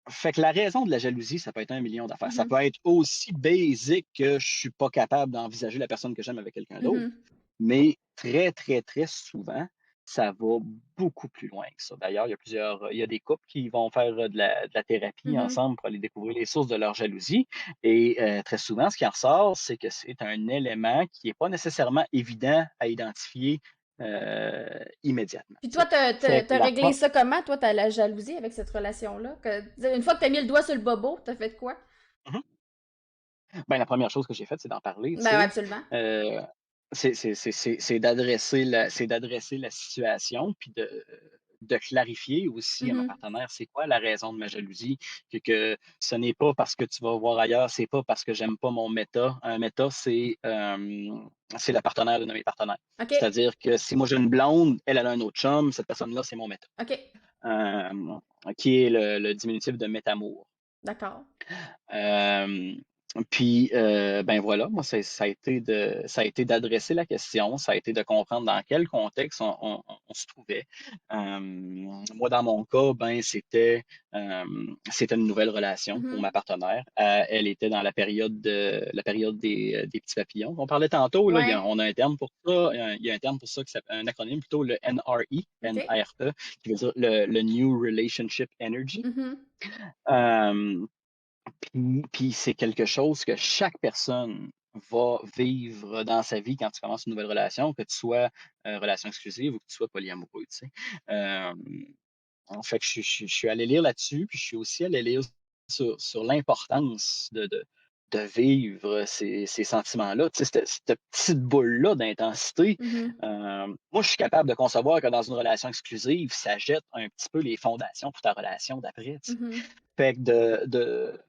fait que la raison de la jalousie, ça peut être 1 million d'affaires. Ça Mhm. peut être aussi basique que je suis pas capable d'envisager la personne que j'aime avec quelqu'un d'autre. Mhm. Mais très, très, très souvent, ça va beaucoup plus loin que ça. D'ailleurs, il y a des couples qui vont faire de la thérapie Mhm. ensemble pour aller découvrir les sources de leur jalousie. Et très souvent, ce qui en ressort, c'est que c'est un élément qui n'est pas nécessairement évident à identifier immédiatement. Puis toi, Fait que t'as réglé ça comment, toi, t'as la jalousie avec cette relation-là? Une fois que t'as mis le doigt sur le bobo, t'as fait quoi? Mhm. Ben, la première chose que j'ai faite, c'est d'en parler, tu Ben ouais, sais. absolument. Euh, c'est d'adresser la situation, puis de clarifier aussi à ma Mhm. partenaire c'est quoi la raison de ma jalousie, que ce n'est pas parce que tu vas voir ailleurs, c'est pas parce que j'aime pas mon méta. Un méta, c'est la partenaire de mes partenaires. OK. C'est-à-dire que si moi j'ai une blonde, elle a un autre chum, cette personne-là, c'est mon méta, OK. euh, qui est le diminutif de métamour. D'accord. Euh, puis, ben voilà, moi, ça a été d'adresser la question, ça a été de comprendre dans quel contexte on se trouvait. Moi, dans mon cas, ben, c'était une nouvelle relation pour Mhm. ma partenaire. Elle était dans la période des petits papillons. On parlait tantôt, là, Ouais. on a un terme pour ça, il y a un terme pour ça, un acronyme plutôt, le NRE, OK. NRE, qui veut dire le New Relationship Energy. Mhm. Euh, puis c'est quelque chose que chaque personne va vivre dans sa vie quand tu commences une nouvelle relation, que tu sois relation exclusive ou que tu sois polyamoureux, tu sais. Euh, En fait, je suis allé lire là-dessus, puis je suis aussi allé lire sur l'importance de vivre ces sentiments-là, tu sais, cette petite boule-là d'intensité. Mhm. Moi, je suis capable de concevoir que dans une relation exclusive, ça jette un petit peu les fondations pour ta relation d'après, tu sais. Mhm. Fait que de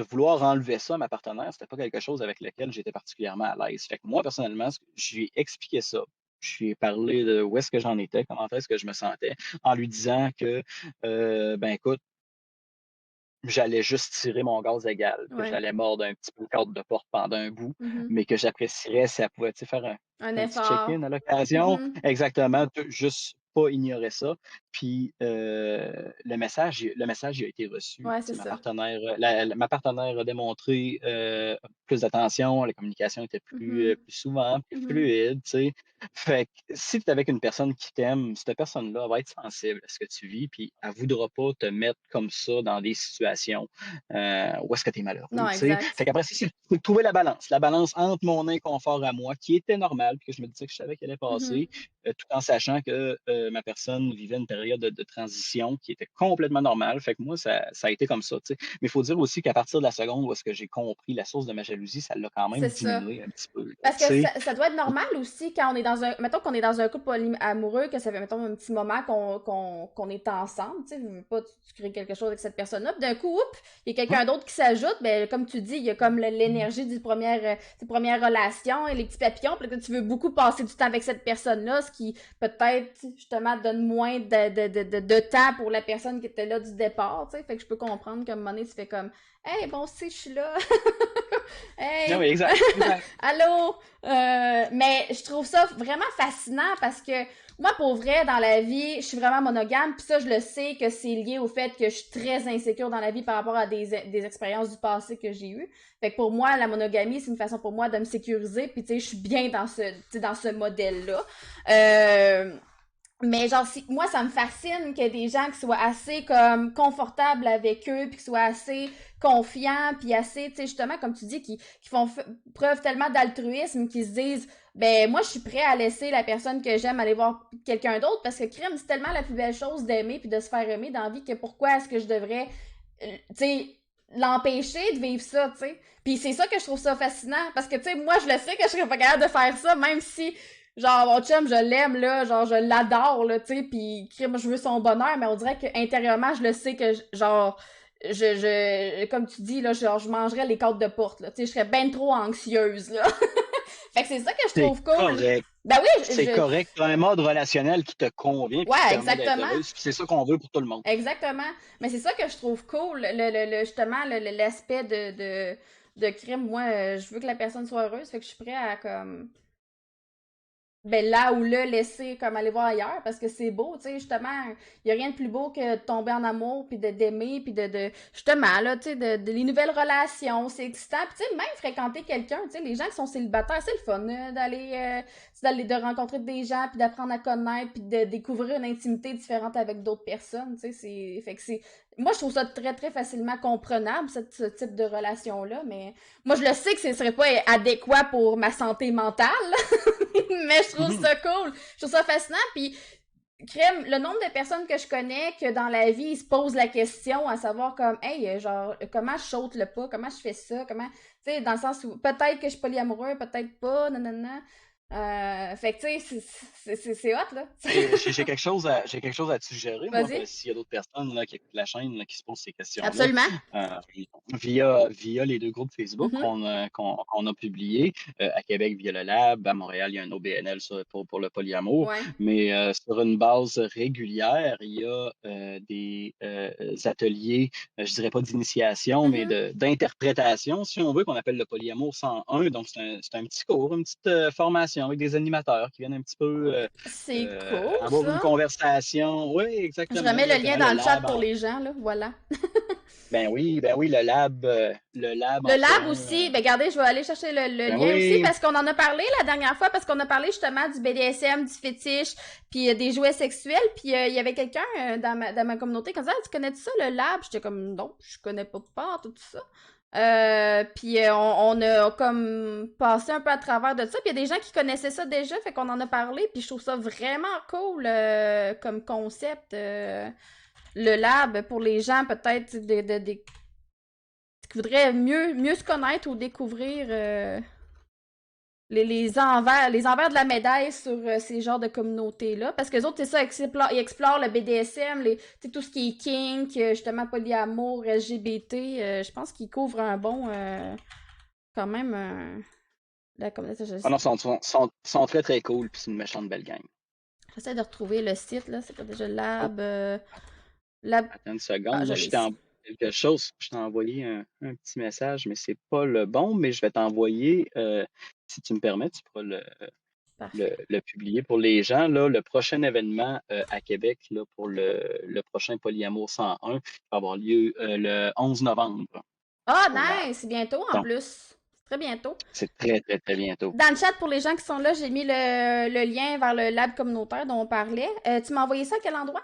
vouloir enlever ça à ma partenaire, c'était pas quelque chose avec lequel j'étais particulièrement à l'aise. Fait que moi, personnellement, je lui ai expliqué ça. Je lui ai parlé de où est-ce que j'en étais, comment est-ce que je me sentais, en lui disant que, ben écoute, j'allais juste tirer mon gaz égal, que Ouais. j'allais mordre un petit peu le cadre de porte pendant un bout, Mhm. mais que j'apprécierais si elle pouvait, tu sais, faire Un un petit effort. check-in à l'occasion. Mhm. Exactement, juste pas ignorer ça. Puis le message il a été reçu. Ouais, Tu c'est sais, ça. ma partenaire a démontré plus d'attention, la communication était Mhm. plus souvent, plus Mhm. fluide. Tu sais. Fait que si tu es avec une personne qui t'aime, cette personne-là va être sensible à ce que tu vis, puis elle ne voudra pas te mettre comme ça dans des situations où est-ce que tu es malheureux. Non, Tu sais. exact. Fait qu'après ça, c'est de trouver la balance entre mon inconfort à moi, qui était normal, puis que je me disais que je savais qu'elle allait Mhm. passer, tout en sachant que ma personne vivait une période de transition qui était complètement normale. Fait que moi, ça a été comme ça. Tu sais. Mais il faut dire aussi qu'à partir de la seconde où est-ce que j'ai compris la source de ma jalousie, ça l'a quand même C'est ça. diminué un petit peu. Là, Parce tu que sais. ça doit être normal aussi quand on est dans un. Mettons qu'on est dans un couple amoureux, que ça fait, mettons, un petit moment qu'on est ensemble, tu sais, veux pas, tu crées quelque chose avec cette personne-là. Puis d'un coup, oups, il y a quelqu'un d'autre qui s'ajoute, ben, comme tu dis, il y a comme l'énergie des premières relations et les petits papillons, puis là, tu veux beaucoup passer du temps avec cette personne-là, ce qui peut-être, justement, donne moins de temps pour la personne qui était là du départ, tu sais. Fait que je peux comprendre qu'à un moment donné, tu fais comme, hey, bon, si, je suis là. Ah Hey! oui, exact, exact. Allô? Mais je trouve ça vraiment fascinant parce que moi, pour vrai, dans la vie, je suis vraiment monogame. Puis ça, je le sais que c'est lié au fait que je suis très insécure dans la vie par rapport à des expériences du passé que j'ai eues. Fait que pour moi, la monogamie, c'est une façon pour moi de me sécuriser. Puis tu sais, je suis bien dans ce modèle-là. Euh, mais genre, moi, ça me fascine qu'il y ait des gens qui soient assez comme confortables avec eux, puis qui soient assez confiants, puis assez, tu sais, justement, comme tu dis, qui font preuve tellement d'altruisme, qu'ils se disent, ben moi, je suis prêt à laisser la personne que j'aime aller voir quelqu'un d'autre, parce que crime, c'est tellement la plus belle chose d'aimer, puis de se faire aimer dans la vie, que pourquoi est-ce que je devrais, tu sais, l'empêcher de vivre ça, tu sais. Puis c'est ça que je trouve ça fascinant, parce que, tu sais, moi, je le sais que je serais pas capable de faire ça, même si genre, mon chum, je l'aime, là, genre, je l'adore, là, tu sais, pis crime, je veux son bonheur, mais on dirait que intérieurement, je le sais que, genre, comme tu dis, là, genre, je mangerais les côtes de porte, là, tu sais, je serais ben trop anxieuse, là. Fait que c'est ça que je C'est trouve cool. correct. Ben oui, C'est correct. Tu as un mode relationnel qui te convient et qui te ouais, permet d'être exactement. heureuse. C'est ça qu'on veut pour tout le monde. Exactement. Mais c'est ça que je trouve cool, justement, l'aspect de crime. Moi, je veux que la personne soit heureuse, fait que je suis prêt à, comme, ben là ou le laisser comme aller voir ailleurs parce que c'est beau, tu sais, justement, il y a rien de plus beau que de tomber en amour puis d'aimer puis de justement là, tu sais, les nouvelles relations, c'est excitant, puis tu sais, même fréquenter quelqu'un, tu sais, les gens qui sont célibataires, c'est le fun de rencontrer des gens puis d'apprendre à connaître puis de découvrir une intimité différente avec d'autres personnes, tu sais, c'est fait que c'est moi je trouve ça très très facilement comprenable ce type de relation là, mais moi je le sais que ce serait pas adéquat pour ma santé mentale. Mais je trouve Mhm. ça cool. Je trouve ça fascinant. Puis, crème, le nombre de personnes que je connais que dans la vie, ils se posent la question à savoir comme, hey, genre, comment je saute le pas, comment je fais ça, comment, tu sais, dans le sens où peut-être que je suis polyamoureux, peut-être pas, nanana. Fait que, tu sais, c'est hot, là. J'ai quelque chose à te suggérer, moi, Vas-y. s'il y a d'autres personnes là, qui écoutent la chaîne là, qui se posent ces questions-là, Absolument. euh, via les deux groupes Facebook Mhm. qu'on a publiés, à Québec via le Lab, à Montréal, il y a un OBNL pour le polyamour, Ouais. mais sur une base régulière, il y a des ateliers, je dirais pas d'initiation, mais Mhm. d'interprétation, si on veut, qu'on appelle le polyamour 101. Donc, c'est un petit cours, une petite formation avec des animateurs qui viennent un petit peu C'est cool, avoir une ça. conversation. Oui, Je exactement, remets le lien exactement. Le dans le chat lab, pour les gens, là. Voilà. ben oui, le lab Le en fait lab un. aussi, ben regardez, je vais aller chercher le Ben lien aussi oui, parce qu'on en a parlé la dernière fois, parce qu'on a parlé justement du BDSM, du fétiche, puis des jouets sexuels, puis il y avait quelqu'un dans ma communauté qui me disait ah, tu connais ça le lab? J'étais comme non, je connais pas tout ça. Puis on a comme passé un peu à travers de ça, puis il y a des gens qui connaissaient ça déjà, fait qu'on en a parlé, puis je trouve ça vraiment cool comme concept. Le lab pour les gens peut-être qui voudraient mieux se connaître ou découvrir les envers de la médaille sur ces genres de communautés-là. Parce que les autres, c'est ça, ils explorent le BDSM, tout ce qui est kink, justement polyamour, LGBT. Je pense qu'ils couvrent un bon, quand même, la communauté. ah non, sont très très cool, puis c'est une méchante belle gang. J'essaie de retrouver le site, là. C'est pas déjà Lab. Lab. Attends une Ah, seconde, je là, l'ai ici. quelque chose, je t'ai envoyé un petit message, mais c'est pas le bon, mais je vais t'envoyer, si tu me permets, tu pourras Parfait. le publier pour les gens. Là, le prochain événement à Québec là, pour le prochain Polyamour 101 va avoir lieu le 11 novembre Ah, au Lab. nice! Bientôt en Donc, plus. Très bientôt. c'est très, très, très bientôt. Dans le chat, pour les gens qui sont là, j'ai mis le lien vers le lab communautaire dont on parlait. Tu m'as envoyé ça à quel endroit?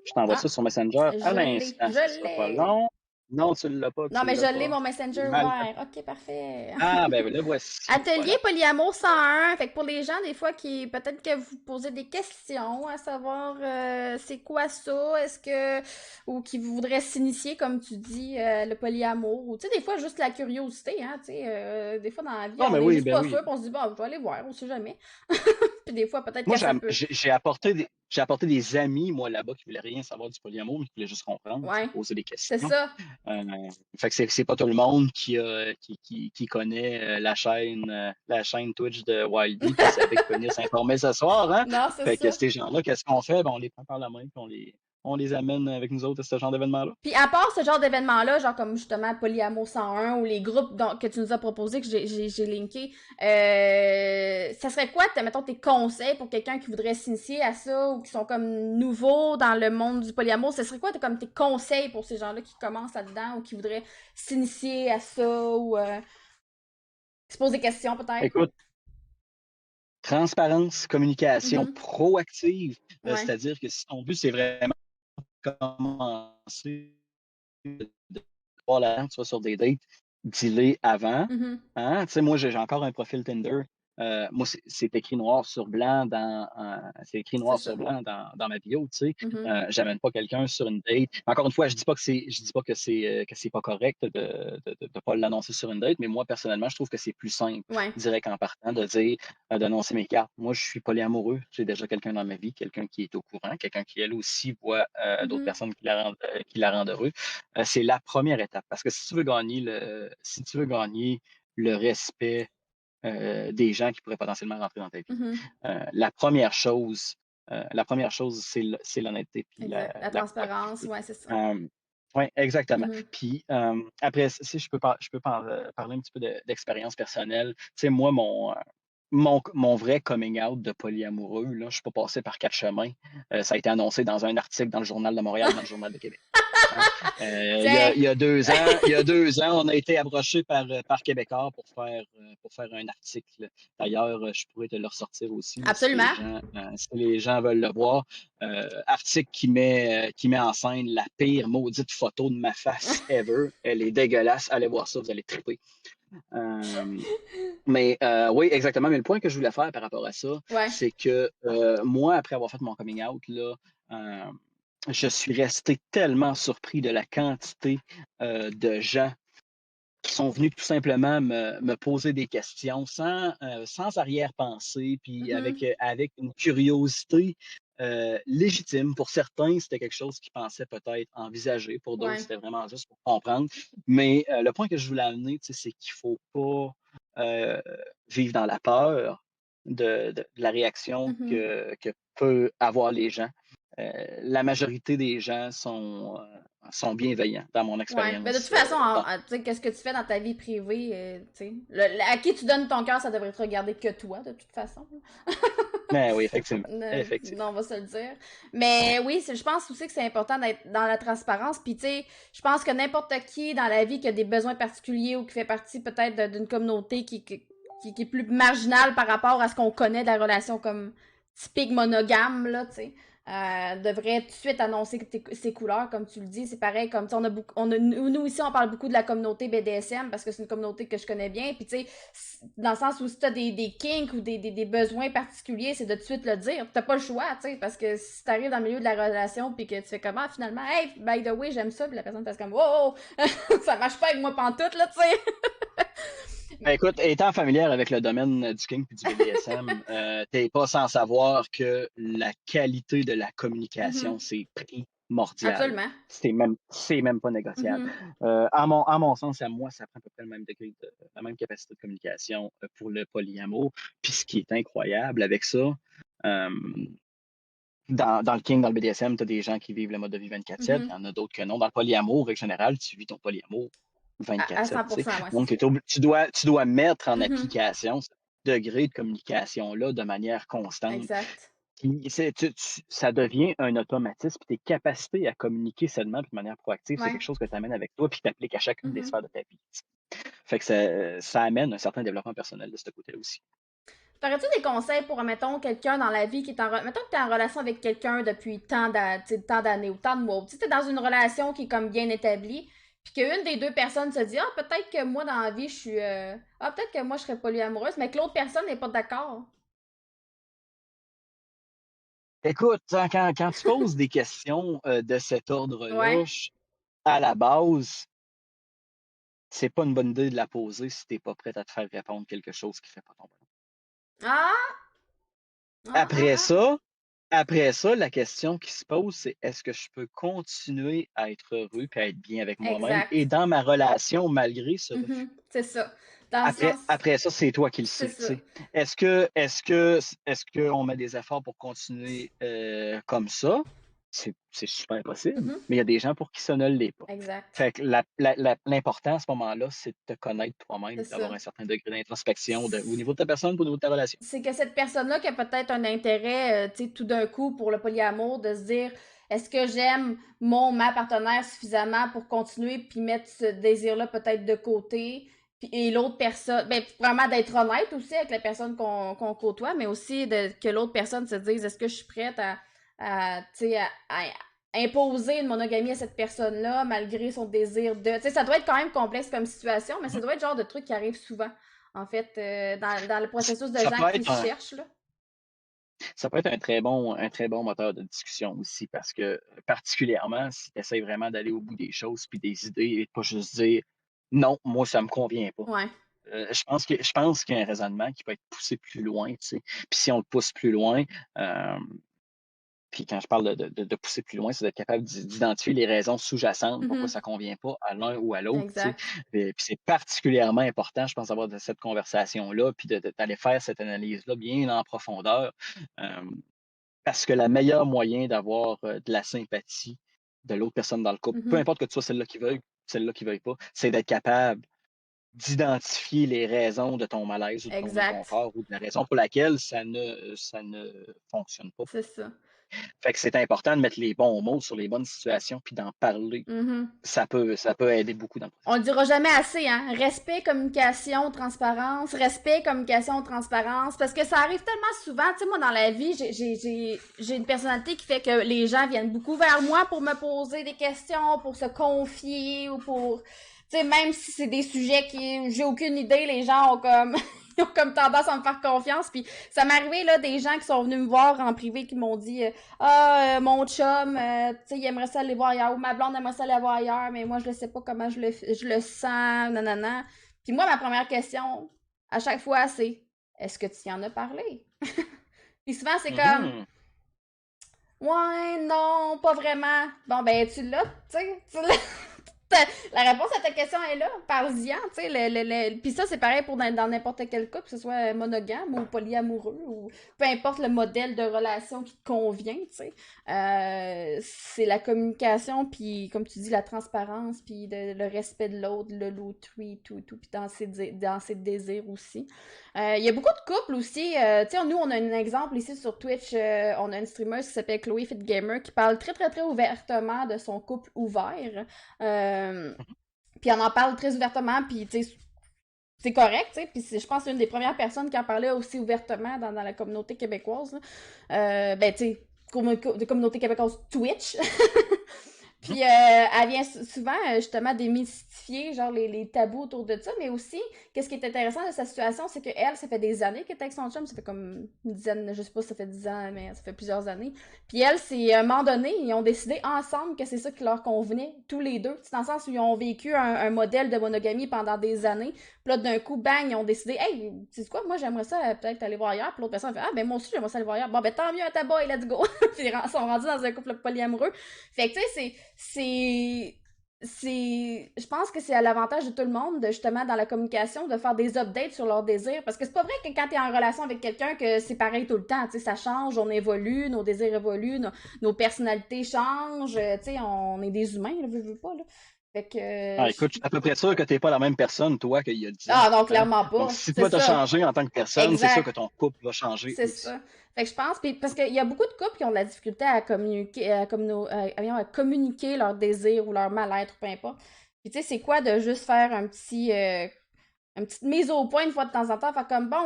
Je t'envoie Ah, ça sur Messenger à l'instant. Ça je sera pas l'ai. long. Non, tu ne l'as pas, Non, tu mais ne l'as je l'ai, pas. mon J'ai Messenger mal fait. ouvert. Ok, parfait. Ah, ben le voici. Atelier Voilà. Polyamour 101. Fait que pour les gens, des fois, qui peut-être que vous posez des questions à savoir c'est quoi ça, est-ce que. Ou qui voudraient s'initier, comme tu dis, le polyamour. Ou tu sais, des fois, juste la curiosité, hein. Tu sais, des fois, dans la vie, Non, on mais est oui, juste ben pas oui. sûr, puis on se dit, bon, je vais aller voir, on sait jamais. Puis des fois, peut-être Moi, que ça peut. j'ai apporté des amis, moi, là-bas, qui voulaient rien savoir du polyamour, mais qui voulaient juste comprendre, se Ouais, poser des c'est questions. ça. Fait que c'est pas tout le monde qui connaît la chaîne Twitch de Wildy, qui savait qu'il venir s'informer ce soir, hein? Non, c'est Fait que ça. ces gens-là, qu'est-ce qu'on fait? Ben, on les prend par la main, puis on les amène avec nous autres à ce genre d'événement-là. Puis à part ce genre d'événement-là, genre comme justement Polyamo 101 ou les groupes que tu nous as proposés, que j'ai linké, ça serait quoi, mettons, tes conseils pour quelqu'un qui voudrait s'initier à ça ou qui sont comme nouveaux dans le monde du polyamour? Ce serait quoi comme tes conseils pour ces gens-là qui commencent là-dedans ou qui voudraient s'initier à ça ou se poser des questions peut-être? Écoute, transparence, communication Mhm. proactive, Ouais. c'est-à-dire que si ton but, c'est vraiment commencer de voir la tu vas sur des dates, dis-les avant. Mhm. Hein? Tu sais, moi, j'ai encore un profil Tinder. Moi, c'est écrit noir sur blanc c'est écrit C'est noir sur ça. blanc dans ma bio, tu sais. Mhm. J'amène pas quelqu'un sur une date. Encore une fois, je dis pas que c'est pas correct de pas l'annoncer sur une date, mais moi, personnellement, je trouve que c'est plus simple, Ouais. direct en partant, de dire, d'annoncer mes cartes. Moi, je suis polyamoureux. J'ai déjà quelqu'un dans ma vie, quelqu'un qui est au courant, quelqu'un qui, elle aussi, voit d'autres Mhm. personnes qui la rendent heureux. C'est la première étape. Parce que si tu veux gagner le respect des gens qui pourraient potentiellement rentrer dans ta vie, Mhm. la première chose, c'est l'honnêteté puis Exact. La la transparence, proactivité. ouais, c'est ça. Oui, exactement. Mhm. Puis après, si je peux parler un petit peu d'expérience personnelle. Tu sais, moi, mon vrai coming out de polyamoureux, là, je ne suis pas passé par quatre chemins. Ça a été annoncé dans un article dans le Journal de Montréal, dans le Journal de Québec. Hein. Tiens, Il y a 2 ans, il y a 2 ans, on a été approché par Québécois pour faire un article. D'ailleurs, je pourrais te le ressortir aussi là, absolument. si les gens veulent le voir. Article qui met en scène la pire maudite photo de ma face ever. Elle est dégueulasse. Allez voir ça, vous allez triper. Euh, Mais oui, exactement. Mais le point que je voulais faire par rapport à ça, Ouais. c'est que moi, après avoir fait mon coming out, là, euh, je suis resté tellement surpris de la quantité de gens qui sont venus tout simplement me poser des questions sans arrière-pensée, puis Mhm. avec une curiosité légitime. Pour certains, c'était quelque chose qu'ils pensaient peut-être envisager. Pour d'autres, Ouais. c'était vraiment juste pour comprendre. Mais le point que je voulais amener, tu sais, c'est qu'il ne faut pas vivre dans la peur de la réaction Mhm. que peuvent avoir les gens. La majorité des gens sont bienveillants dans mon Ouais. Mais de toute expérience. façon, tu sais, qu'est-ce que tu fais dans ta vie privée, tu sais, à qui tu donnes ton cœur, ça devrait te regarder que toi, de toute façon. Mais oui, effectivement. Effectivement. Non, on va se le dire. Mais oui, je pense aussi que c'est important d'être dans la transparence. Puis, tu sais, je pense que n'importe qui dans la vie qui a des besoins particuliers ou qui fait partie peut-être d'une communauté qui est plus marginale par rapport à ce qu'on connaît de la relation comme typique monogame, là, tu sais. Devrait tout de suite annoncer ses couleurs, comme tu le dis. C'est pareil, comme on a beaucoup, nous ici, on parle beaucoup de la communauté BDSM parce que c'est une communauté que je connais bien. Puis, tu sais, dans le sens où si t'as des kinks ou des besoins particuliers, c'est de tout de suite le dire. T'as pas le choix, tu sais, parce que si t'arrives dans le milieu de la relation puis que tu fais comment finalement, hey, by the way, j'aime ça, puis la personne fait comme, wow, ça marche pas avec moi pantoute, là, tu sais. Ben, écoute, étant familière avec le domaine du kink et du BDSM, t'es pas sans savoir que la qualité de la communication, Mhm. c'est primordial. Absolument. C'est même pas négociable. Mhm. À mon sens, à moi, ça prend à peu près le même degré la même capacité de communication pour le polyamour. Puis ce qui est incroyable avec ça, euh, dans le kink, dans le BDSM, tu as des gens qui vivent le mode de vie 24/7, il y Mhm. en a d'autres que non. Dans le polyamour, en général, tu vis ton polyamour À 24/7. Tu sais. 100%, ouais, c'est Donc, ça. tu dois mettre en Mhm. application ce degré de communication-là de manière constante. Exact. Puis, ça devient un automatisme. Puis tes capacités à communiquer seulement de manière proactive, c'est Ouais. quelque chose que tu amènes avec toi puis que tu appliques à chacune des Mhm. sphères de ta vie. Fait que ça amène un certain développement personnel de ce côté-là aussi. T'aurais-tu des conseils pour, mettons, quelqu'un dans la vie qui est mettons que t'es en relation avec quelqu'un depuis tant d'années ou tant de mois, tu sais, t'es dans une relation qui est comme bien établie, puis qu'une des deux personnes se dit, ah, peut-être que moi, dans la vie, je suis, ah, peut-être que moi, je serais polyamoureuse, mais que l'autre personne n'est pas d'accord. Écoute, quand tu poses des questions de cet Ouais. ordre-là, à la base, c'est pas une bonne idée de la poser si t'es pas prête à te faire répondre quelque chose qui fait pas ton bonheur. Ah, ah, ah, Après ah. ça, après ça, la question qui se pose, c'est est-ce que je peux continuer à être heureux et à être bien avec moi-même et Exact. dans ma relation malgré ce refus? Mhm. C'est ça. Dans le Après, sens, après ça, c'est toi qui le c'est sais, tu ça. sais. Est-ce qu'on met des efforts pour continuer comme ça? C'est super possible, Mhm. mais il y a des gens pour qui ça ne l'est pas. Exact. Fait que l'important à ce moment-là, c'est de te connaître C'est toi-même, ça. d'avoir un certain degré d'introspection au niveau de ta personne, au niveau de ta relation. C'est que cette personne-là qui a peut-être un intérêt, tu sais, tout d'un coup pour le polyamour, de se dire, est-ce que j'aime ma partenaire suffisamment pour continuer puis mettre ce désir-là peut-être de côté, et l'autre personne, ben vraiment d'être honnête aussi avec la personne qu'on côtoie, mais aussi que l'autre personne se dise, est-ce que je suis prête tu sais, à imposer une monogamie à cette personne-là malgré son désir de, tu sais, ça doit être quand même complexe comme situation, mais ça doit être le genre de truc qui arrive souvent en fait, dans le processus de Ça gens peut qui être se un, cherchent, là. Ça peut être un très bon moteur de discussion aussi parce que, particulièrement, si tu essaies vraiment d'aller au bout des choses puis des idées et de pas juste dire non, moi, ça me convient pas. Ouais. Je pense qu'il y a un raisonnement qui peut être poussé plus loin, tu sais. Puis si on le pousse plus loin, euh, puis quand je parle de pousser plus loin, c'est d'être capable d'identifier les raisons sous-jacentes pourquoi Mhm. ça convient pas à l'un ou à l'autre, tu sais. Exact. Puis c'est particulièrement important, je pense, d'avoir cette conversation-là, puis d'aller faire cette analyse-là bien en profondeur. Euh, Parce que le meilleur moyen d'avoir de la sympathie de l'autre personne dans le couple, peu Mhm. importe que tu sois celle-là qui veuille pas, c'est d'être capable d'identifier les raisons de ton malaise ou de ton Exact. inconfort ou de la raison pour laquelle ça ne fonctionne pas C'est pour toi. ça. Fait que c'est important de mettre les bons mots sur les bonnes situations puis d'en parler. Mhm. Ça peut aider beaucoup dans le On le processus. dira jamais assez, hein. Respect, communication, transparence. Respect, communication, transparence. Parce que ça arrive tellement souvent. Tu sais, moi, dans la vie, j'ai une personnalité qui fait que les gens viennent beaucoup vers moi pour me poser des questions, pour se confier ou pour. Tu sais, même si c'est des sujets qui j'ai aucune idée, les gens ont comme ils ont comme tendance à me faire confiance. Puis ça m'est arrivé, là, des gens qui sont venus me voir en privé qui m'ont dit mon chum, tu sais, il aimerait ça aller voir ailleurs, ou ma blonde aimerait ça aller voir ailleurs, mais moi, je ne sais pas comment je le sens, nanana. Puis moi, ma première question, à chaque fois, c'est est-ce que tu y en as parlé? Puis souvent, c'est comme Mhm. ouais, non, pas vraiment. Bon, ben, tu l'as, tu sais, tu l'as. La réponse à ta question est là, parle-y-en, tu sais. Puis ça, c'est pareil pour dans n'importe quel couple, que ce soit monogame ou polyamoureux, ou peu importe le modèle de relation qui te convient, tu sais. C'est la communication, puis comme tu dis, la transparence, puis le respect de l'autre, le l'autrui, tout, puis dans ses désirs aussi. Il y a beaucoup de couples aussi. Tu sais, nous, on a un exemple ici sur Twitch. On a une streamer qui s'appelle Chloé Fit Gamer qui parle très, très, très ouvertement de son couple ouvert. Euh, puis on en parle très ouvertement, puis tu sais, c'est correct, tu sais. Puis je pense que c'est une des premières personnes qui en parlait aussi ouvertement dans la communauté québécoise. Ben, tu sais, de communauté québécoise Twitch. Mhm. Puis elle vient souvent justement démystifier genre les tabous autour de ça, mais aussi, qu'est-ce qui est intéressant de sa situation, c'est qu'elle, ça fait des années qu'elle est avec son chum, ça fait comme une dizaine, je sais pas si ça fait 10 ans, mais ça fait plusieurs années. Puis elle, c'est à un moment donné, ils ont décidé ensemble que c'est ça qui leur convenait, tous les deux. C'est dans le sens où ils ont vécu un modèle de monogamie pendant des années. Puis là, d'un coup, bang, ils ont décidé, hey, tu sais quoi, moi j'aimerais ça peut-être aller voir ailleurs. Puis l'autre personne fait, ah ben moi aussi j'aimerais ça aller voir ailleurs. Bon ben tant mieux à ta boy, let's go. Puis ils sont rendus dans un couple polyamoureux. Fait que tu sais, je pense que c'est à l'avantage de tout le monde, de, justement, dans la communication, de faire des updates sur leurs désirs. Parce que c'est pas vrai que quand t'es en relation avec quelqu'un, que c'est pareil tout le temps. Tu sais, ça change, on évolue, nos désirs évoluent, nos personnalités changent. Tu sais, on est des humains, là, veux pas, là. Fait que, Ah, écoute, je suis à peu près sûr que tu n'es pas la même personne, toi, qu'il y a 10 ans. ah non, Hein? clairement Donc, pas. si C'est toi, tu as ça. changé en tant que personne, c'est sûr Exact. que ton couple va changer C'est aussi. ça. Fait que je pense, puis parce qu'il y a beaucoup de couples qui ont de la difficulté à communiquer, à communiquer leur désir ou leur mal-être, peu importe. Puis tu sais, c'est quoi de juste faire une petite mise au point une fois de temps en temps, faire comme bon,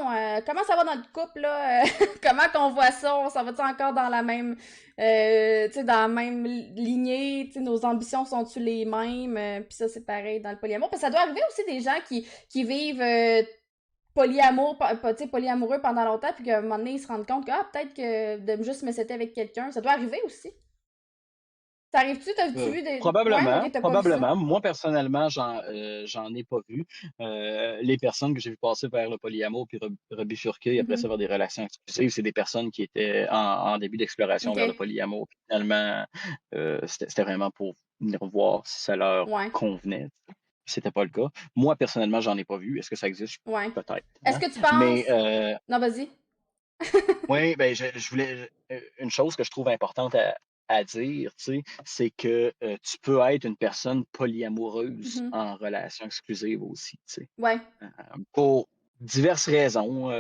comment ça va dans notre couple là? Comment qu'on voit ça? On s'en va-tu encore dans la même, tu sais, dans la même lignée? Tu sais, nos ambitions sont-tu les mêmes? Puis ça, c'est pareil dans le polyamour. Parce que ça doit arriver aussi des gens qui vivent tu sais, polyamoureux pendant longtemps, puis qu'à un moment donné, ils se rendent compte que, ah, peut-être que de juste me setter avec quelqu'un, ça doit arriver aussi. Ça arrive-tu? T'as-tu vu des. Ouais, Probablement, ok, t'as pas vu ça. probablement. Moi, personnellement, j'en ai pas vu. Les personnes que j'ai vu passer vers le polyamour puis rebifurquer après ça Mhm. vers des relations exclusives, c'est des personnes qui étaient en début d'exploration Ok. vers le polyamour. Puis finalement, c'était vraiment pour venir voir si ça leur Ouais. convenait. C'était pas le cas. Moi, personnellement, j'en ai pas vu. Est-ce que ça existe? Ouais. Peut-être. Est-ce Hein? que tu penses. Mais Non, vas-y. oui, ben je voulais une chose que je trouve importante à dire, tu sais, c'est que tu peux être une personne polyamoureuse Mhm. en relation exclusive aussi, tu sais. Ouais. Euh, pour diverses raisons.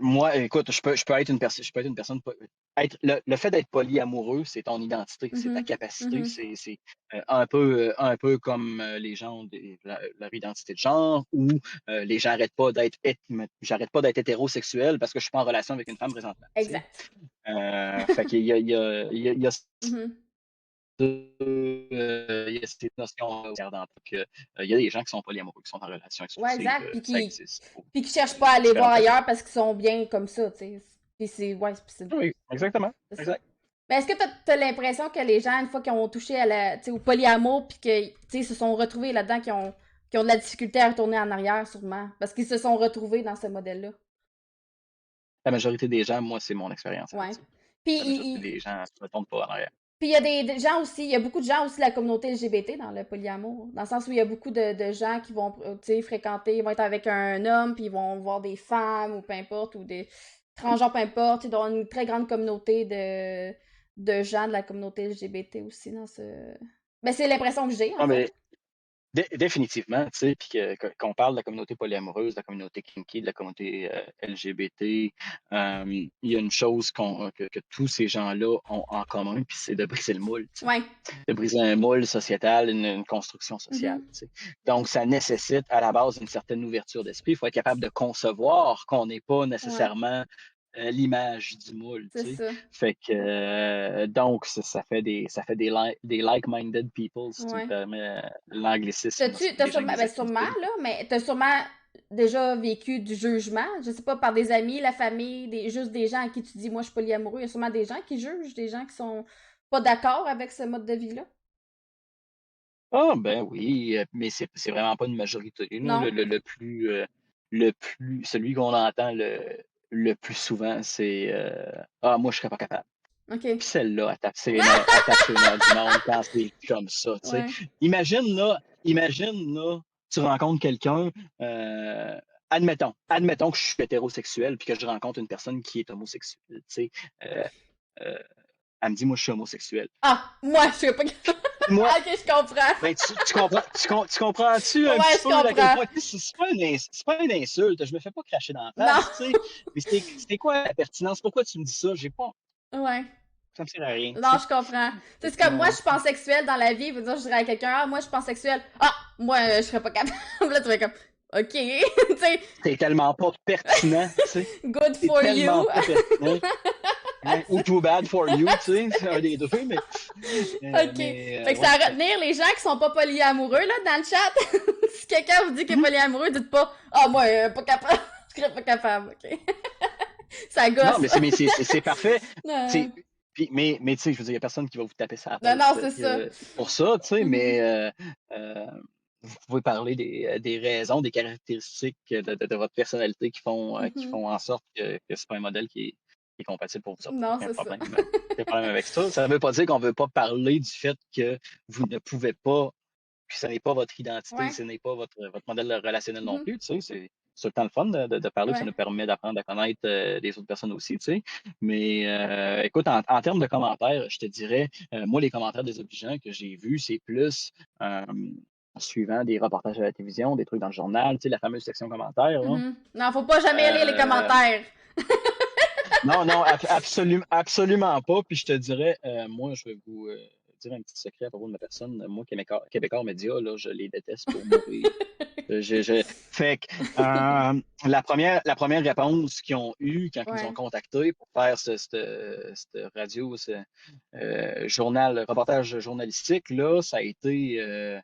Moi, écoute, je peux être une personne, je peux être une personne. Être, le fait d'être polyamoureux, c'est ton identité, c'est ta Mhm. capacité, Mhm. c'est un peu comme les gens ont leur identité de genre, ou les gens j'arrête pas d'être hétérosexuel parce que je suis pas en relation avec une femme présentement. Tu sais. Exact. Fait qu'il y a, il y a Mhm. il y a cette notion que il y a des gens qui sont polyamoureux, qui sont en relation Ouais, exclusive, exact. ça existe pour Puis qui cherchent pas à aller voir différentes raisons. ailleurs parce qu'ils sont bien comme ça, tu sais. Puis c'est. Ouais, Oui, exactement. c'est ça. Exact. Mais est-ce que t'as l'impression que les gens, une fois qu'ils ont touché tu sais, au polyamour, puis que, tu sais, se sont retrouvés là-dedans, qui ont de la difficulté à retourner en arrière, sûrement, parce qu'ils se sont retrouvés dans ce modèle-là? La majorité des gens, moi, c'est mon expérience avec Ouais. ça. Puis La majorité des gens ne se retournent pas en arrière. puis il y a des gens aussi, il y a beaucoup de gens aussi de la communauté LGBT dans le polyamour, dans le sens où il y a beaucoup de gens qui vont, tu sais, fréquenter, ils vont être avec un homme, puis ils vont voir des femmes, ou peu importe, ou des transgenres, peu importe, ils ont une très grande communauté de gens de la communauté LGBT aussi dans ce. Ben, c'est l'impression que j'ai, en Non, fait. mais définitivement, tu sais, puis qu'on parle de la communauté polyamoureuse, de la communauté kinky, de la communauté LGBT, il y a une chose que tous ces gens-là ont en commun, puis c'est de briser le moule, tu sais. Ouais. De briser un moule sociétal, une construction sociale, Mhm. tu sais. Donc, ça nécessite à la base une certaine ouverture d'esprit. Il faut être capable de concevoir qu'on n'est pas Ouais. nécessairement l'image du moule, C'est tu sais. ça. Fait que donc ça fait des like-minded people, si tu me Ouais. permets l'anglicisme, parce que T'as des gens sûrement, ben exactement sûrement, ça. là, mais t'as sûrement déjà vécu du jugement? Je sais pas, par des amis, la famille, juste des gens à qui tu dis, moi, je suis polyamoureux. Il y a sûrement des gens qui jugent, des gens qui sont pas d'accord avec ce mode de vie-là. Ah ben oui, mais c'est vraiment pas une majorité, là. Non? Celui qu'on entend le plus souvent, c'est Ah, moi, je serais pas capable. OK. Puis celle-là, elle tape ses nerfs du monde quand c'est comme ça, tu sais. Ouais. Imagine, là, tu rencontres quelqu'un, euh, admettons que je suis hétérosexuel puis que je rencontre une personne qui est homosexuelle, tu sais. Euh, euh, Elle me dit, moi, je suis homosexuel. Ah, moi, je serais pas. Moi, Ok, je comprends. ben, tu comprends-tu un Ouais, petit je peu à quel comprends. point, tu sais, c'est pas une insulte, je me fais pas cracher dans la Non. face, tu sais, mais c'est quoi la pertinence? Pourquoi tu me dis ça? J'ai pas, Ouais. ça me sert à rien, tu Non, sais. je comprends. Fait C'est comme moi, je que, suis pansexuelle dans la vie. Veut dire, je dirais à quelqu'un, ah, moi, je suis pansexuelle. Ah, moi, je serais pas capable. Là, tu fais comme, ok. Tu sais, c'est tellement pas pertinent, tu sais. good C'est for tellement you. pas pertinent. Hein, ou too bad for you, tu sais, c'est un des deux, Ok. Fait que c'est ouais. à retenir les gens qui sont pas polyamoureux, là, dans le chat. Si quelqu'un vous dit qu'il est Mhm. polyamoureux, dites pas, ah, moi, pas capable. Je serais pas capable, ok. Ça Non, gosse. c'est parfait. Euh, C'est, mais tu sais, je veux dire, il y a personne qui va vous taper sa non, tête non, c'est ça. pour ça, tu sais, Mhm. mais euh, vous pouvez parler des raisons, des caractéristiques de votre personnalité qui Mhm. font en sorte que c'est pas un modèle qui est compatible pour vous autres. Non, c'est ça. Aucun problème avec ça. Ça ne veut pas dire qu'on ne veut pas parler du fait que vous ne pouvez pas, puis ce n'est pas votre identité, Ouais. ce n'est pas votre modèle relationnel non Mhm. plus, tu sais, c'est tout le temps le fun de parler, puis ça Ouais. nous permet d'apprendre à connaître les autres personnes aussi, tu sais. Mais écoute, en termes de commentaires, je te dirais, moi, les commentaires désobligeants que j'ai vus, c'est plus euh, suivant des reportages à la télévision, des trucs dans le journal, tu sais, la fameuse section commentaires, là. Mhm. Non, faut pas jamais lire les Euh, commentaires. non, non, absolument pas. Puis je te dirais, moi, je vais vous dire un petit secret à propos de ma personne. Moi, Québécois Média, là, je les déteste pour mourir. Fait que la première réponse qu'ils ont eue quand ils nous ont Ouais. contactés pour faire cette radio, ce reportage journalistique, là, ça a été,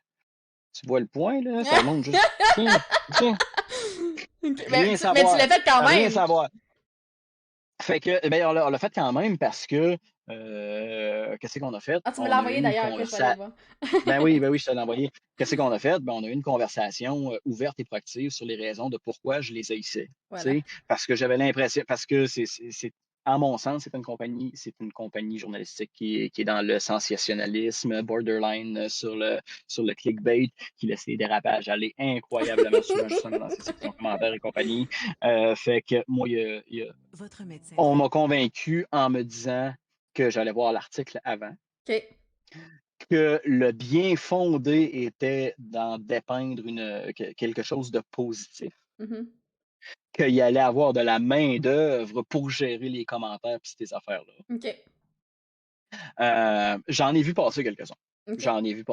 tu vois le point, là, ça montre juste, tiens, tiens, Ok. rien Mais tu savoir, l'as fait quand rien même. savoir. Fait que, ben, on l'a fait quand même parce que, qu'est-ce qu'on a fait? Ah, tu me On l'as a envoyé eu une d'ailleurs, ok, je vais aller conversation. voir. Ben oui, je te l'ai envoyé. Qu'est-ce qu'on a fait? Ben, on a eu une conversation ouverte et proactive sur les raisons de pourquoi je les haïssais. Tu Voilà. sais, parce que j'avais l'impression, parce que à mon sens, c'est une compagnie journalistique qui est dans le sensationnalisme, borderline sur le clickbait, qui laisse les dérapages aller incroyablement souvent, justement, dans ces sections commentaires et compagnie. Fait que moi, Votre médecin on traitant. m'a convaincu en me disant que j'allais voir l'article avant, Ok. que le bien fondé était d'en dépeindre quelque chose de positif, Mhm. qu'il y allait avoir de la main-d'œuvre pour gérer les commentaires et ces affaires-là. Ok. J'en ai vu passer quelques-uns. Ok. J'en ai vu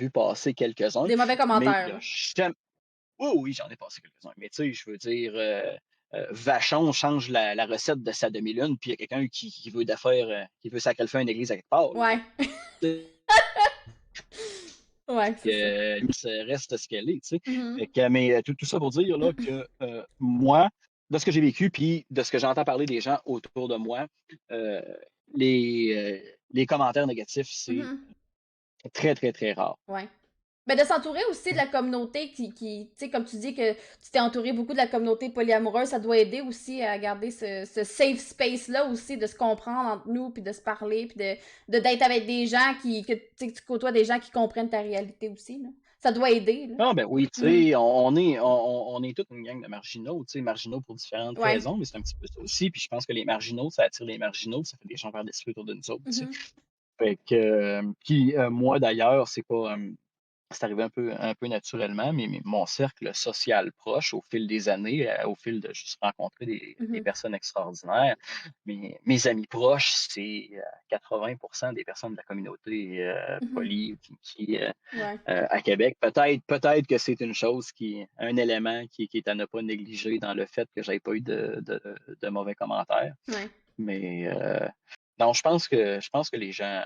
passer quelques-uns, Des mauvais mais il commentaires, y a là. jamais. Oui, oui, j'en ai passé quelques-uns. Mais tu sais, je veux dire, Vachon change la recette de sa demi-lune, puis il y a quelqu'un qui veut qui veut sacrifier une église à quelque part, là. Ouais. Ouais, c'est ça. Ça reste ce qu'elle est, tu sais. Mhm. Fait que, mais tout ça pour dire là, que moi, de ce que j'ai vécu, puis de ce que j'entends parler des gens autour de moi, euh, les commentaires négatifs, c'est Mhm. très, très, très rare. Ouais. Mais de s'entourer aussi de la communauté tu sais, comme tu dis que tu t'es entouré beaucoup de la communauté polyamoureuse, ça doit aider aussi à garder ce safe space-là aussi, de se comprendre entre nous, puis de se parler, puis d'être avec des gens que tu sais, que tu côtoies des gens qui comprennent ta réalité aussi, là. Ça doit aider, là. Ah ben oui, tu Mhm. sais, on est toute une gang de marginaux, tu sais, marginaux pour différentes Ouais. raisons, mais c'est un petit peu ça aussi. Puis je pense que les marginaux, ça attire les marginaux, ça fait des gens vers d'esprit autour de nous autres, tu sais. Mhm. Fait que, puis moi d'ailleurs, c'est arrivé un peu naturellement, mais mon cercle social proche, au fil des années, au fil de juste rencontrer des Mhm. personnes extraordinaires, mes amis proches, c'est 80% des personnes de la communauté Mhm. poly Ouais. à Québec. Peut-être que c'est un élément qui est à ne pas négliger dans le fait que j'ai pas eu de mauvais commentaires. Ouais. Mais non, je pense que les gens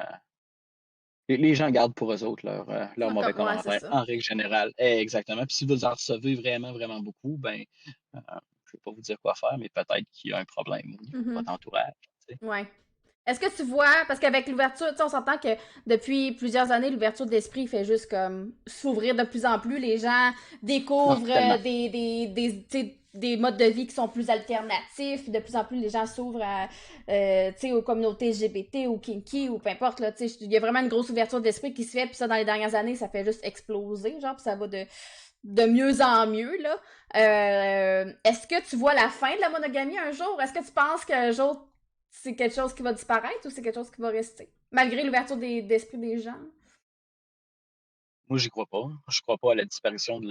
Les gens gardent pour eux autres leurs Ah, mauvais ouais, c'est commentaires, ça. en règle générale. Exactement. Puis si vous en recevez vraiment, vraiment beaucoup, ben, je ne vais pas vous dire quoi faire, mais peut-être qu'il y a un problème au niveau de Mhm. votre entourage. Tu sais. Ouais. Est-ce que tu vois, parce qu'avec l'ouverture, tu sais, on s'entend que depuis plusieurs années, l'ouverture d'esprit fait juste comme s'ouvrir de plus en plus. Les gens Ah, découvrent tellement. tu sais, des modes de vie qui sont plus alternatifs. De plus en plus, les gens s'ouvrent à, tu sais, aux communautés LGBT ou kinky ou peu importe. Là, tu sais, il y a vraiment une grosse ouverture d'esprit qui se fait. Puis ça, dans les dernières années, ça fait juste exploser. Genre, puis ça va de mieux en mieux. Là. Est-ce que tu vois la fin de la monogamie un jour? Est-ce que tu penses qu'un jour, c'est quelque chose qui va disparaître ou c'est quelque chose qui va rester? Malgré l'ouverture d'esprit des gens. Moi, j'y crois pas. Je crois pas à la disparition de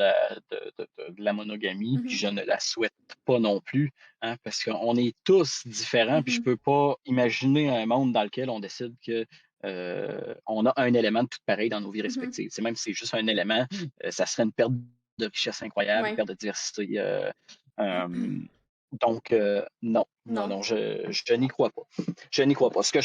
la monogamie, puis Mhm. je ne la souhaite pas non plus, hein, parce qu'on est tous différents, puis je Mhm. peux pas imaginer un monde dans lequel on décide que on a un élément de tout pareil dans nos vies Mhm. respectives. C'est même si c'est juste un élément, ça serait une perte de richesse incroyable, une Ouais. perte de diversité. Donc, non, non, Non. non, je n'y crois pas. Je n'y crois pas. Ce que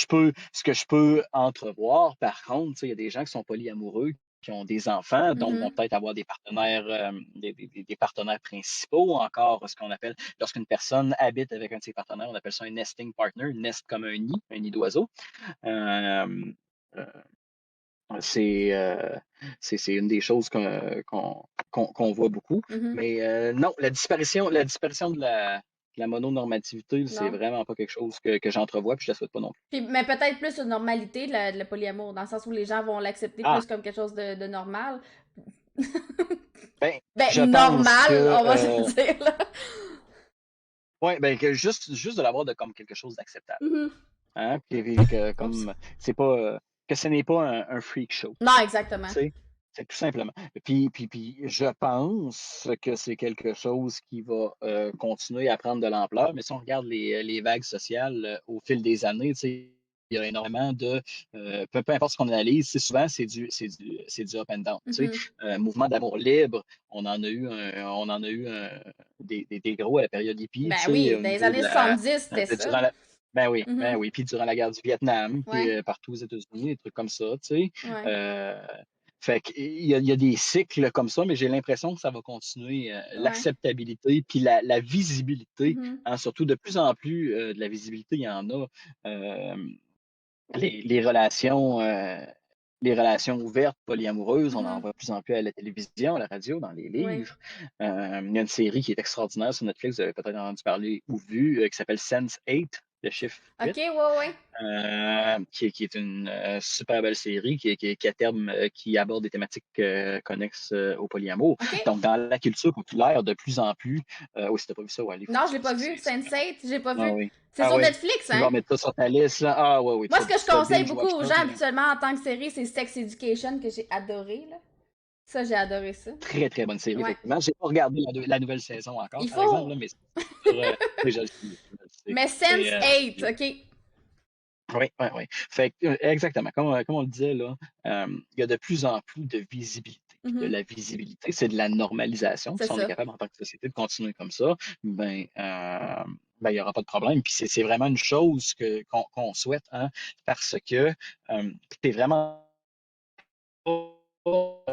je peux entrevoir, par contre, tu sais, il y a des gens qui sont polyamoureux, qui ont des enfants, donc vont Mhm. peut-être avoir des partenaires, des partenaires principaux, encore ce qu'on appelle, lorsqu'une personne habite avec un de ses partenaires, on appelle ça un nesting partner, nest comme un nid d'oiseau. Euh, euh, c'est une des choses qu'on voit beaucoup. Mhm. Mais non, la disparition de la mononormativité, c'est Non. vraiment pas quelque chose que j'entrevois, puis je la souhaite pas non plus. Puis, mais peut-être plus une normalité de la polyamour, dans le sens où les gens vont l'accepter Ah, plus comme quelque chose de normal. ben, je Ben, pense normal, que on va se le dire, là. ouais, ben que juste de l'avoir de comme quelque chose d'acceptable. Mhm. Hein? Puis que Oups. comme c'est pas que ce n'est pas un freak show. Non, Tu exactement. sais? C'est tout simplement. Puis je pense que c'est quelque chose qui va continuer à prendre de l'ampleur. Mais si on regarde les vagues sociales au fil des années, tu sais, il y a énormément de peu importe ce qu'on analyse, c'est souvent c'est du up and down. Tu sais. Mhm. Mouvement d'amour libre, on en a eu des gros à la période hippie, tu Ben sais, oui, au dans les niveau de années la 70, c'était ça. durant la ben Mhm. oui, puis durant la guerre du Vietnam, puis Ouais, partout aux États-Unis, des trucs comme ça, tu sais. ouais. Euh, fait qu'il y a des cycles comme ça, mais j'ai l'impression que ça va continuer. Ouais. L'acceptabilité, puis la visibilité, Mhm. hein, surtout de plus en plus de la visibilité, il y en a. Euh, les relations ouvertes, polyamoureuses, on en Mhm. voit de plus en plus à la télévision, à la radio, dans les Ouais. livres. Il y a une série qui est extraordinaire sur Netflix, vous avez peut-être entendu parler ou vu, qui s'appelle Sense8, le chiffre Ok, 8. ouais, ouais. Qui est une super belle série qui, à terme, qui aborde des thématiques connexes au polyamour. Ok. Donc, dans la culture populaire, de plus en plus, oui, si t'as pas vu ça, ouais, allez, faut Non, que je tu l'ai vois pas ça, vu. c'est vraiment Sense8, j'ai pas bon. Ah vu. oui, C'est ah sur oui, Netflix, tu vas hein? mettre ça sur ta liste, là. Ah oui, oui, Moi, tu ce vas, que je tu vas conseille binge-watch beaucoup aux ça, gens mais habituellement en tant que série, c'est Sex Education, que j'ai adoré, là. Ça, j'ai adoré ça. très, très bonne série, Ouais. effectivement. J'ai pas regardé la nouvelle saison encore, Il par exemple, faut. là, mais c'est sur, oui, je le sais. Mais Mais, Sense8, ok. oui, oui, oui. Fait que, exactement, comme on le disait, là, il y a de plus en plus de visibilité. Puis de Mhm. la visibilité, c'est de la normalisation. Puis C'est si on est ça. capable en tant que société de continuer comme ça, ben, il n'y aura pas de problème. Puis c'est vraiment une chose qu'on souhaite, hein, parce que c'est vraiment pas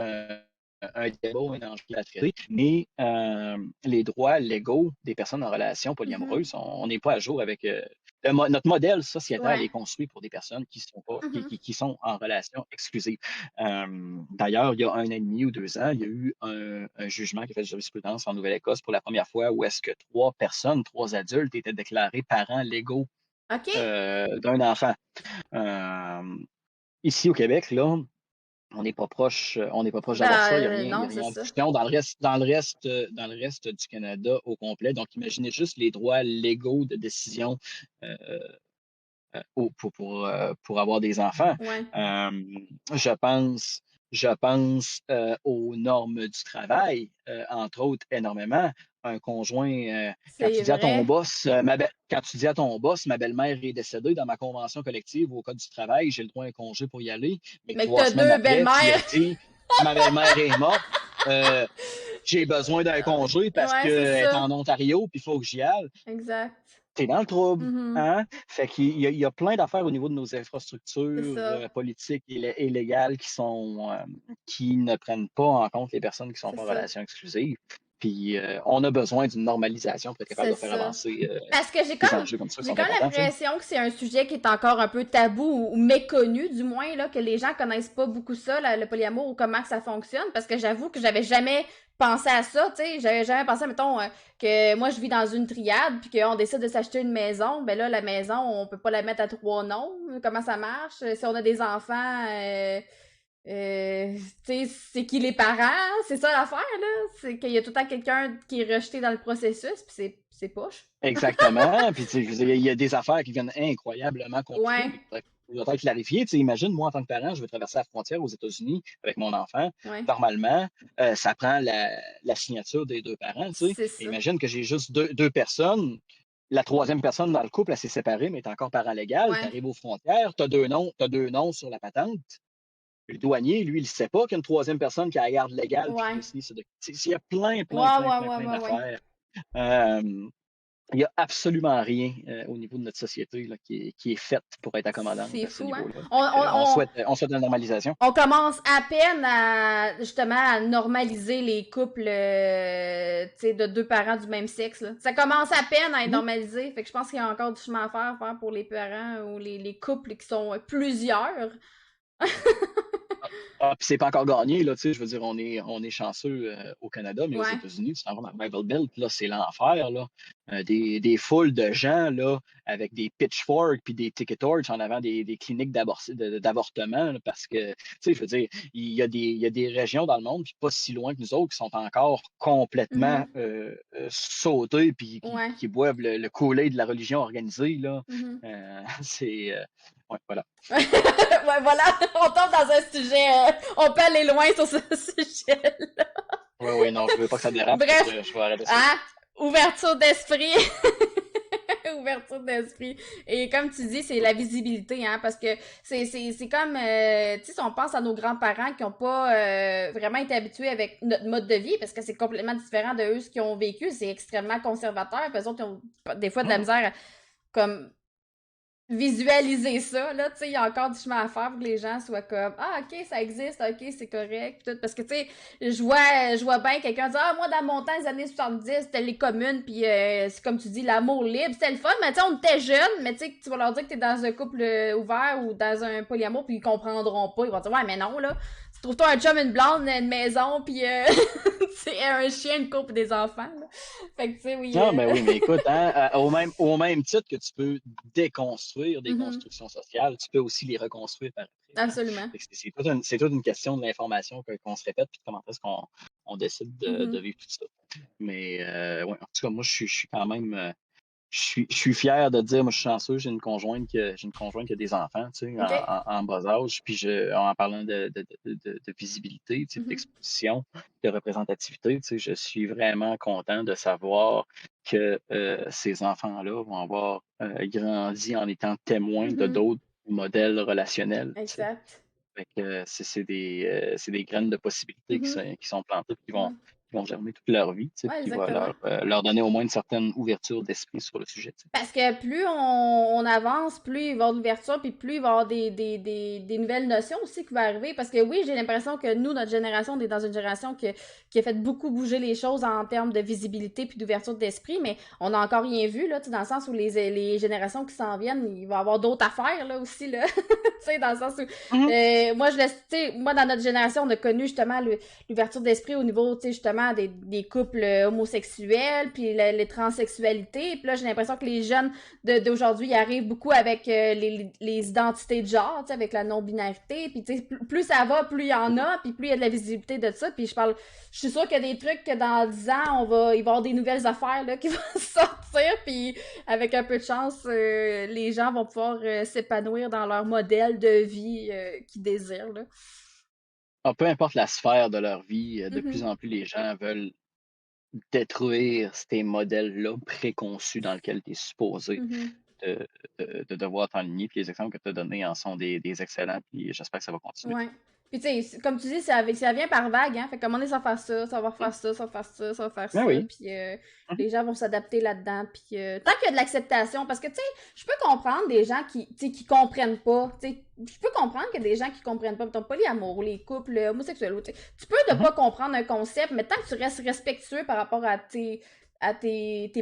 un débat ou un enjeu à traiter, mais les droits légaux des personnes en relation Mhm. polyamoureuse, on n'est pas à jour avec notre modèle sociétal Ouais. est construit pour des personnes qui sont pas, qui, Mhm. qui- qui sont en relation exclusive. D'ailleurs, il y a 1 an et demi ou 2 ans, il y a eu un jugement qui a fait de jurisprudence en Nouvelle-Écosse pour la première fois où est-ce que 3 personnes, 3 adultes étaient déclarés parents légaux Ok. d'un enfant. Euh, Ici au Québec, là, on n'est pas proche d'avoir Ben, ça. Il y a non, c'est rien en ça. discussion dans le reste du Canada au complet. Donc, imaginez juste les droits légaux de décision euh, pour avoir des enfants. Ouais. Euh, je pense, je pense aux normes du travail, entre autres, énormément. Un conjoint, quand tu C'est dis à ton vrai. boss, quand tu dis à ton boss, ma belle-mère est décédée dans ma convention collective ou au code du travail, j'ai le droit à un congé pour y aller, mais que Mais que trois t'as semaines deux après, tu belles-mères. leur dis, ma belle-mère est morte, euh, j'ai besoin d'un congé parce Ouais, c'est qu'elle est ça. en Ontario, puis il faut que j'y aille. Exact. t'es dans le trouble, Mhm. hein? Fait qu'il y a plein d'affaires au niveau de nos C'est infrastructures ça. politiques et légales qui ne prennent pas en compte les personnes qui sont C'est pas en ça. relation exclusive. Puis on a besoin d'une normalisation pour être capable C'est de faire ça. avancer Parce que des enjeux comme ça qui j'ai sont comme importants, tu sais. l'impression que c'est un sujet qui est encore un peu tabou ou méconnu, du moins, là, que les gens connaissent pas beaucoup ça, le polyamour, ou comment que ça fonctionne, parce que j'avoue que j'avais jamais pensé à ça, tu sais, j'avais jamais pensé, mettons, que moi je vis dans une triade, puis qu'on décide de s'acheter une maison, ben là, la maison, on peut pas la mettre à 3 noms, comment ça marche? Si on a des enfants, tu sais, c'est qui les parents? C'est ça l'affaire, là? C'est qu'il y a tout le temps quelqu'un qui est rejeté dans le processus, puis c'est poche. Exactement. Puis, tu sais, je veux dire, il y a des affaires qui viennent incroyablement compliquées, Ouais, mais qui doivent être clarifiées. Tu sais, imagine, moi, en tant que parent, je veux traverser la frontière aux États-Unis avec mon enfant. ouais, Normalement, ça prend la signature des deux parents, tu sais. c'est ça. Imagine que j'ai juste deux personnes. La troisième personne dans le couple, elle s'est séparée, mais est encore parent légal. Tu Ouais. arrives aux frontières, tu as deux noms sur la patente. Le douanier, lui, il ne sait pas qu'il y a une troisième personne qui a la garde légale puis qui Ouais. peut signer ce document. Il y a plein, plein, Ouais, plein, ouais, plein, ouais, plein ouais, ouais. d'affaires. Euh, il n'y a absolument rien au niveau de notre société là, qui est faite pour être accommodante C'est à ce fou, hein? niveau-là. On, Fait que, on, on, on souhaite la normalisation. on commence à peine à, justement, à normaliser les couples, tu sais, de deux parents du même sexe, là. Ça commence à peine à être Mhm. normalisé. Fait que je pense qu'il y a encore du chemin à faire pour les parents ou les couples qui sont plusieurs. Ah, puis c'est pas encore gagné, là, tu sais, je veux dire, on est chanceux au Canada, mais aux Ouais. États-Unis, tu t'en vas dans Bible Belt, là, c'est l'enfer, là. Des foules de gens, là, avec des pitchforks puis des ticket torches en avant des cliniques d'avortement, là, parce que, tu sais, je veux dire, il y a des régions dans le monde, puis pas si loin que nous autres, qui sont encore complètement Mhm. sautées, puis Ouais. qui boivent le Kool-Aid de la religion organisée, là. Mhm. C'est... ouais, voilà. Ouais, voilà, on tombe dans un sujet, on peut aller loin sur ce sujet. Oui, oui, non, je veux pas que ça dérape, fait Bref, que je vais arrêter ça. hein, ouverture d'esprit. Ouverture d'esprit. Et comme tu dis, c'est la visibilité, hein, parce que c'est comme, tu sais, si on pense à nos grands-parents qui n'ont pas vraiment été habitués avec notre mode de vie, parce que c'est complètement différent de eux, ce qu'ils ont vécu, c'est extrêmement conservateur, puis eux autres, ils ont des fois de la Mhm. misère à, comme, visualiser ça, là, tu sais, il y a encore du chemin à faire pour que les gens soient comme, ah, ok, ça existe, ok, c'est correct, tout, parce que, tu sais, je vois bien quelqu'un dire, ah, moi, dans mon temps, les années 70, c'était les communes, puis c'est comme tu dis, l'amour libre, c'était le fun, mais tu sais, on était jeunes, mais tu sais, tu vas leur dire que t'es dans un couple ouvert ou dans un polyamour, puis ils comprendront pas, ils vont dire, ouais, mais non, là, tu trouves-toi un chum, une blonde, une maison, puis c'est un chien, une couple, des enfants, là. Fait que, tu sais, oui, Non, ben oui, mais écoute, hein, au même titre que tu peux déconstruire des mhm, constructions sociales, tu peux aussi les reconstruire par après. Hein. absolument. Fait que c'est toute une question de l'information qu'on se répète, puis comment est-ce qu'on décide de Mhm. vivre tout ça. Mais ouais, en tout cas, moi, je suis quand même. Je suis fier de dire, moi, je suis chanceux, j'ai une conjointe qui a des enfants, tu sais, en, OK? en bas âge. Puis en parlant de visibilité, tu sais, Mhm. d'exposition, de représentativité, tu sais, je suis vraiment content de savoir que ces enfants-là vont avoir grandi en étant témoins de Mhm. d'autres modèles relationnels, tu sais. Exact. Fait que c'est des graines de possibilités qui Mhm. sont, qui sont plantées, puis qui vont, Ouais. qui vont germer toute leur vie, tu sais, Ouais, puis qui va exactement. leur donner au moins une certaine ouverture d'esprit sur le sujet, tu sais. Parce que plus on avance, plus il va y avoir d'ouverture, puis plus il va y avoir des nouvelles notions aussi qui vont arriver. Parce que oui, j'ai l'impression que nous, notre génération, on est dans une génération qui a fait beaucoup bouger les choses en termes de visibilité puis d'ouverture d'esprit, mais on n'a encore rien vu, là, tu sais, dans le sens où les générations qui s'en viennent, il va y avoir d'autres affaires, là, aussi, là. Tu sais, dans le sens où, Mhm. moi, tu sais, moi, dans notre génération, on a connu justement l'ouverture d'esprit au niveau, tu sais, justement, des couples homosexuels, puis les transsexualités. Puis là, j'ai l'impression que les jeunes d'aujourd'hui, ils arrivent beaucoup avec les identités de genre, tu sais, avec la non-binarité. Puis, tu sais, plus ça va, plus il y en a, puis plus il y a de la visibilité de ça. Puis je suis sûre qu'il y a des trucs que dans 10 ans, il va y avoir des nouvelles affaires, là, qui vont sortir. Puis, avec un peu de chance, les gens vont pouvoir s'épanouir dans leur modèle de vie qu'ils désirent, là. Ah, peu importe la sphère de leur vie, de plus Mhm. en plus les gens veulent détruire ces modèles-là préconçus dans lesquels tu es supposé Mhm. de devoir t'enligner. Puis les exemples que tu as donnés en sont des excellents, puis j'espère que ça va continuer. Ouais. Puis tu sais, comme tu dis, ça vient par vague, hein. Fait qu'à un moment donné, ça va faire ça, ça va Mm. faire ça, ça va faire ça, ça va faire Ben ça. oui. Puis Mhm. les gens vont s'adapter là-dedans. Puis tant qu'il y a de l'acceptation, parce que tu sais, je peux comprendre des gens tu sais, qui comprennent pas. Tu sais, je peux comprendre qu'il y a des gens qui comprennent pas. Mettons, polyamour, les couples homosexuels. Tu peux ne Mhm. pas comprendre un concept, mais tant que tu restes respectueux par rapport à tes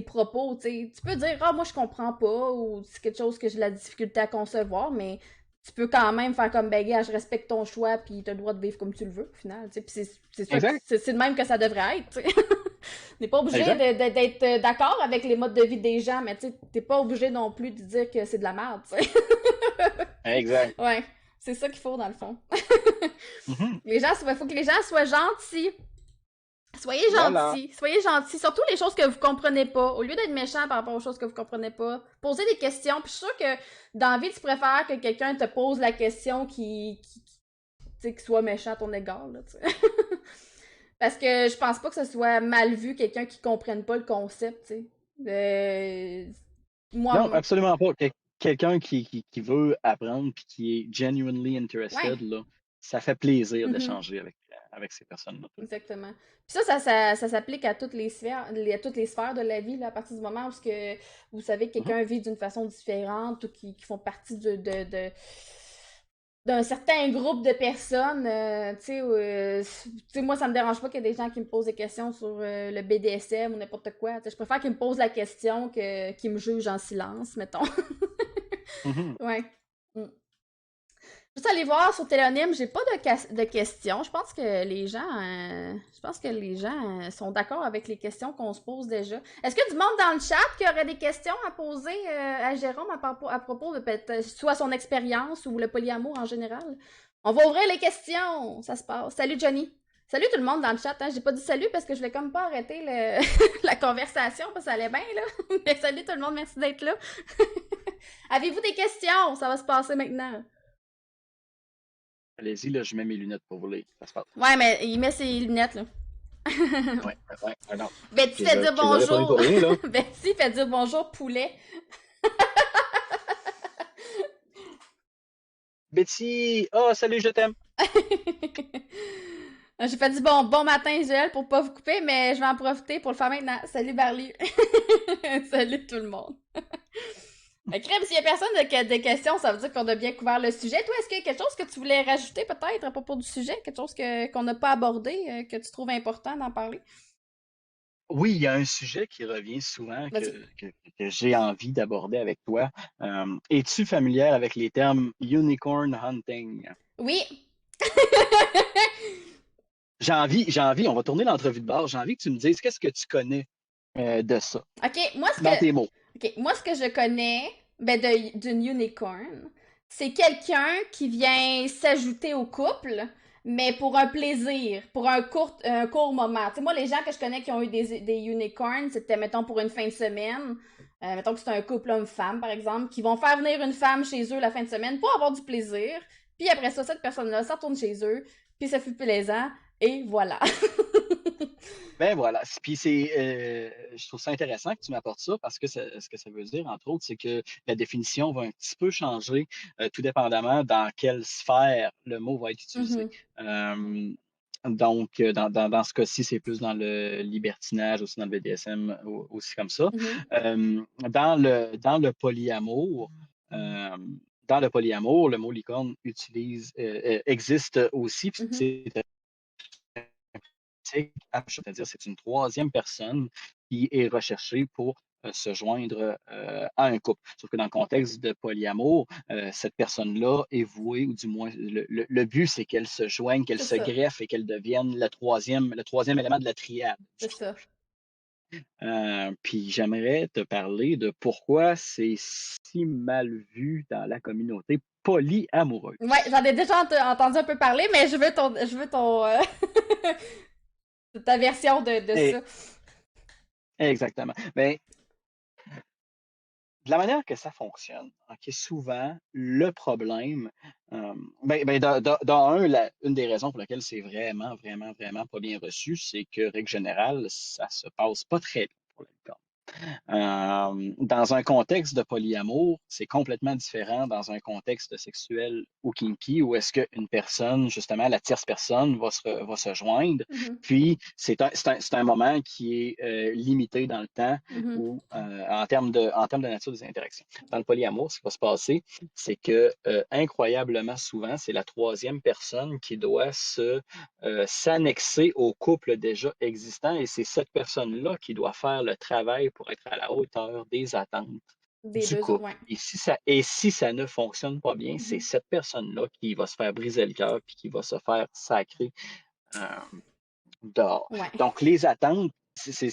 propos, tu peux dire, ah, moi, je comprends pas, ou c'est quelque chose que j'ai de la difficulté à concevoir, mais tu peux quand même faire comme, ben, gars, je respecte ton choix, puis t'as le droit de vivre comme tu le veux, au final, tu sais. Puis c'est ça, Exact. c'est de même que ça devrait être, tu sais. On n'est pas obligé Exact. d'être d'accord avec les modes de vie des gens, mais tu sais, t'es pas obligé non plus de dire que c'est de la merde, tu sais. Exact. Ouais, c'est ça qu'il faut, dans le fond. Mhm. Il faut que les gens soient gentils. Voilà. Soyez gentils, surtout les choses que vous comprenez pas. Au lieu d'être méchant par rapport aux choses que vous comprenez pas, posez des questions. Puis je suis sûre que dans la vie, tu préfères que quelqu'un te pose la question qui soit méchant à ton égard, là, tu sais. Parce que je pense pas que ce soit mal vu quelqu'un qui comprenne pas le concept, tu sais. Non, Moi, absolument pas. Quelqu'un qui veut apprendre puis qui est genuinely ouais. interested, là, ça fait plaisir Mhm. d'échanger avec ces personnes-là tout le temps. Exactement. Puis ça s'applique à toutes les sphères, à toutes les sphères de la vie, là, à partir du moment où vous savez que Mhm. quelqu'un vit d'une façon différente ou qui font partie d'un certain groupe de personnes, tu sais, moi, ça me dérange pas qu'il y ait des gens qui me posent des questions sur le BDSM ou n'importe quoi. Tu sais, je préfère qu'ils me posent la question qu'ils me jugent en silence, mettons. Mhm. Ouais. Mm. Juste aller voir sur Téléronyme, j'ai pas de questions. Je pense que les gens sont d'accord avec les questions qu'on se pose déjà. Est-ce que du monde dans le chat qui aurait des questions à poser à Jérôme à propos de peut-être soit son expérience ou le polyamour en général? On va ouvrir les questions. Ça se passe. Salut Johnny. Salut tout le monde dans le chat. Hein. J'ai pas dit salut parce que je voulais comme pas arrêter la conversation parce que ça allait bien là. Mais salut tout le monde, merci d'être là. Avez-vous des questions? Ça va se passer maintenant. Allez-y, là, je mets mes lunettes pour vous lire. Ça se passe. Ouais, mais il met ses lunettes, là. Ouais, ouais, ouais, non. Betty fait dire Je les aurais pas mis bonjour. pour rien, là. Betty fait dire bonjour, poulet. Betty! Ah, salut, je t'aime! J'ai pas dit bon matin, Joël, pour pas vous couper, mais je vais en profiter pour le faire maintenant. Salut, Barly. Salut tout le monde. Crème, s'il y a personne de questions, ça veut dire qu'on a bien couvert le sujet. Toi, est-ce qu'il y a quelque chose que tu voulais rajouter peut-être à propos du sujet? Quelque chose qu'on n'a pas abordé, que tu trouves important d'en parler? Oui, il y a un sujet qui revient souvent Vas-y. que j'ai envie d'aborder avec toi. Es-tu familière avec les termes unicorn hunting? Oui. J'ai envie, on va tourner l'entrevue de base. J'ai envie que tu me dises qu'est-ce que tu connais de ça, OK, moi ce dans tes que mots. OK, moi ce que je connais d'une unicorn, c'est quelqu'un qui vient s'ajouter au couple, mais pour un plaisir, pour un court moment. Tu sais, moi les gens que je connais qui ont eu des unicorns, c'était mettons pour une fin de semaine. Mettons que c'est un couple homme-femme par exemple, qui vont faire venir une femme chez eux la fin de semaine pour avoir du plaisir. Puis après ça, cette personne-là, ça retourne chez eux, puis ça fait plaisant, et voilà. Ben voilà. Puis je trouve ça intéressant que tu m'apportes ça parce que ce que ça veut dire, entre autres, c'est que la définition va un petit peu changer tout dépendamment dans quelle sphère le mot va être utilisé. Mhm, Euh, donc, dans ce cas-ci, c'est plus dans le libertinage, aussi dans le BDSM, aussi comme ça. mhm, Dans le polyamour, euh, le mot licorne existe aussi. Puis mhm. c'est c'est-à-dire c'est une troisième personne qui est recherchée pour se joindre à un couple. Sauf que dans le contexte de polyamour, cette personne-là est vouée, ou du moins, le but, c'est qu'elle se joigne, qu'elle C'est se ça, greffe et qu'elle devienne le troisième élément de la triade du c'est couple. ça. Puis j'aimerais te parler de pourquoi c'est si mal vu dans la communauté Ouais, polyamoureuse. j'en ai déjà entendu un peu parler, mais ta version de Et, ça. exactement. Ben, de la manière que ça fonctionne, OK, souvent, le problème, une des raisons pour lesquelles c'est vraiment, vraiment, vraiment pas bien reçu, c'est que, règle générale, ça se passe pas très bien pour la licorne. Dans un contexte de polyamour, c'est complètement différent dans un contexte sexuel ou kinky où est-ce qu'une personne, justement, la tierce personne va se joindre. Mhm. Puis, c'est un moment qui est limité dans le temps Mhm. ou en termes de nature des interactions. Dans le polyamour, ce qui va se passer, c'est que incroyablement souvent, c'est la troisième personne qui doit s'annexer au couple déjà existant et c'est cette personne-là qui doit faire le travail pour être à la hauteur des attentes Des du deux autres, couple. ouais. Et si ça ne fonctionne pas bien, c'est Mhm. cette personne-là qui va se faire briser le cœur puis qui va se faire sacrer euh, dehors. Ouais. Donc, les attentes, c'est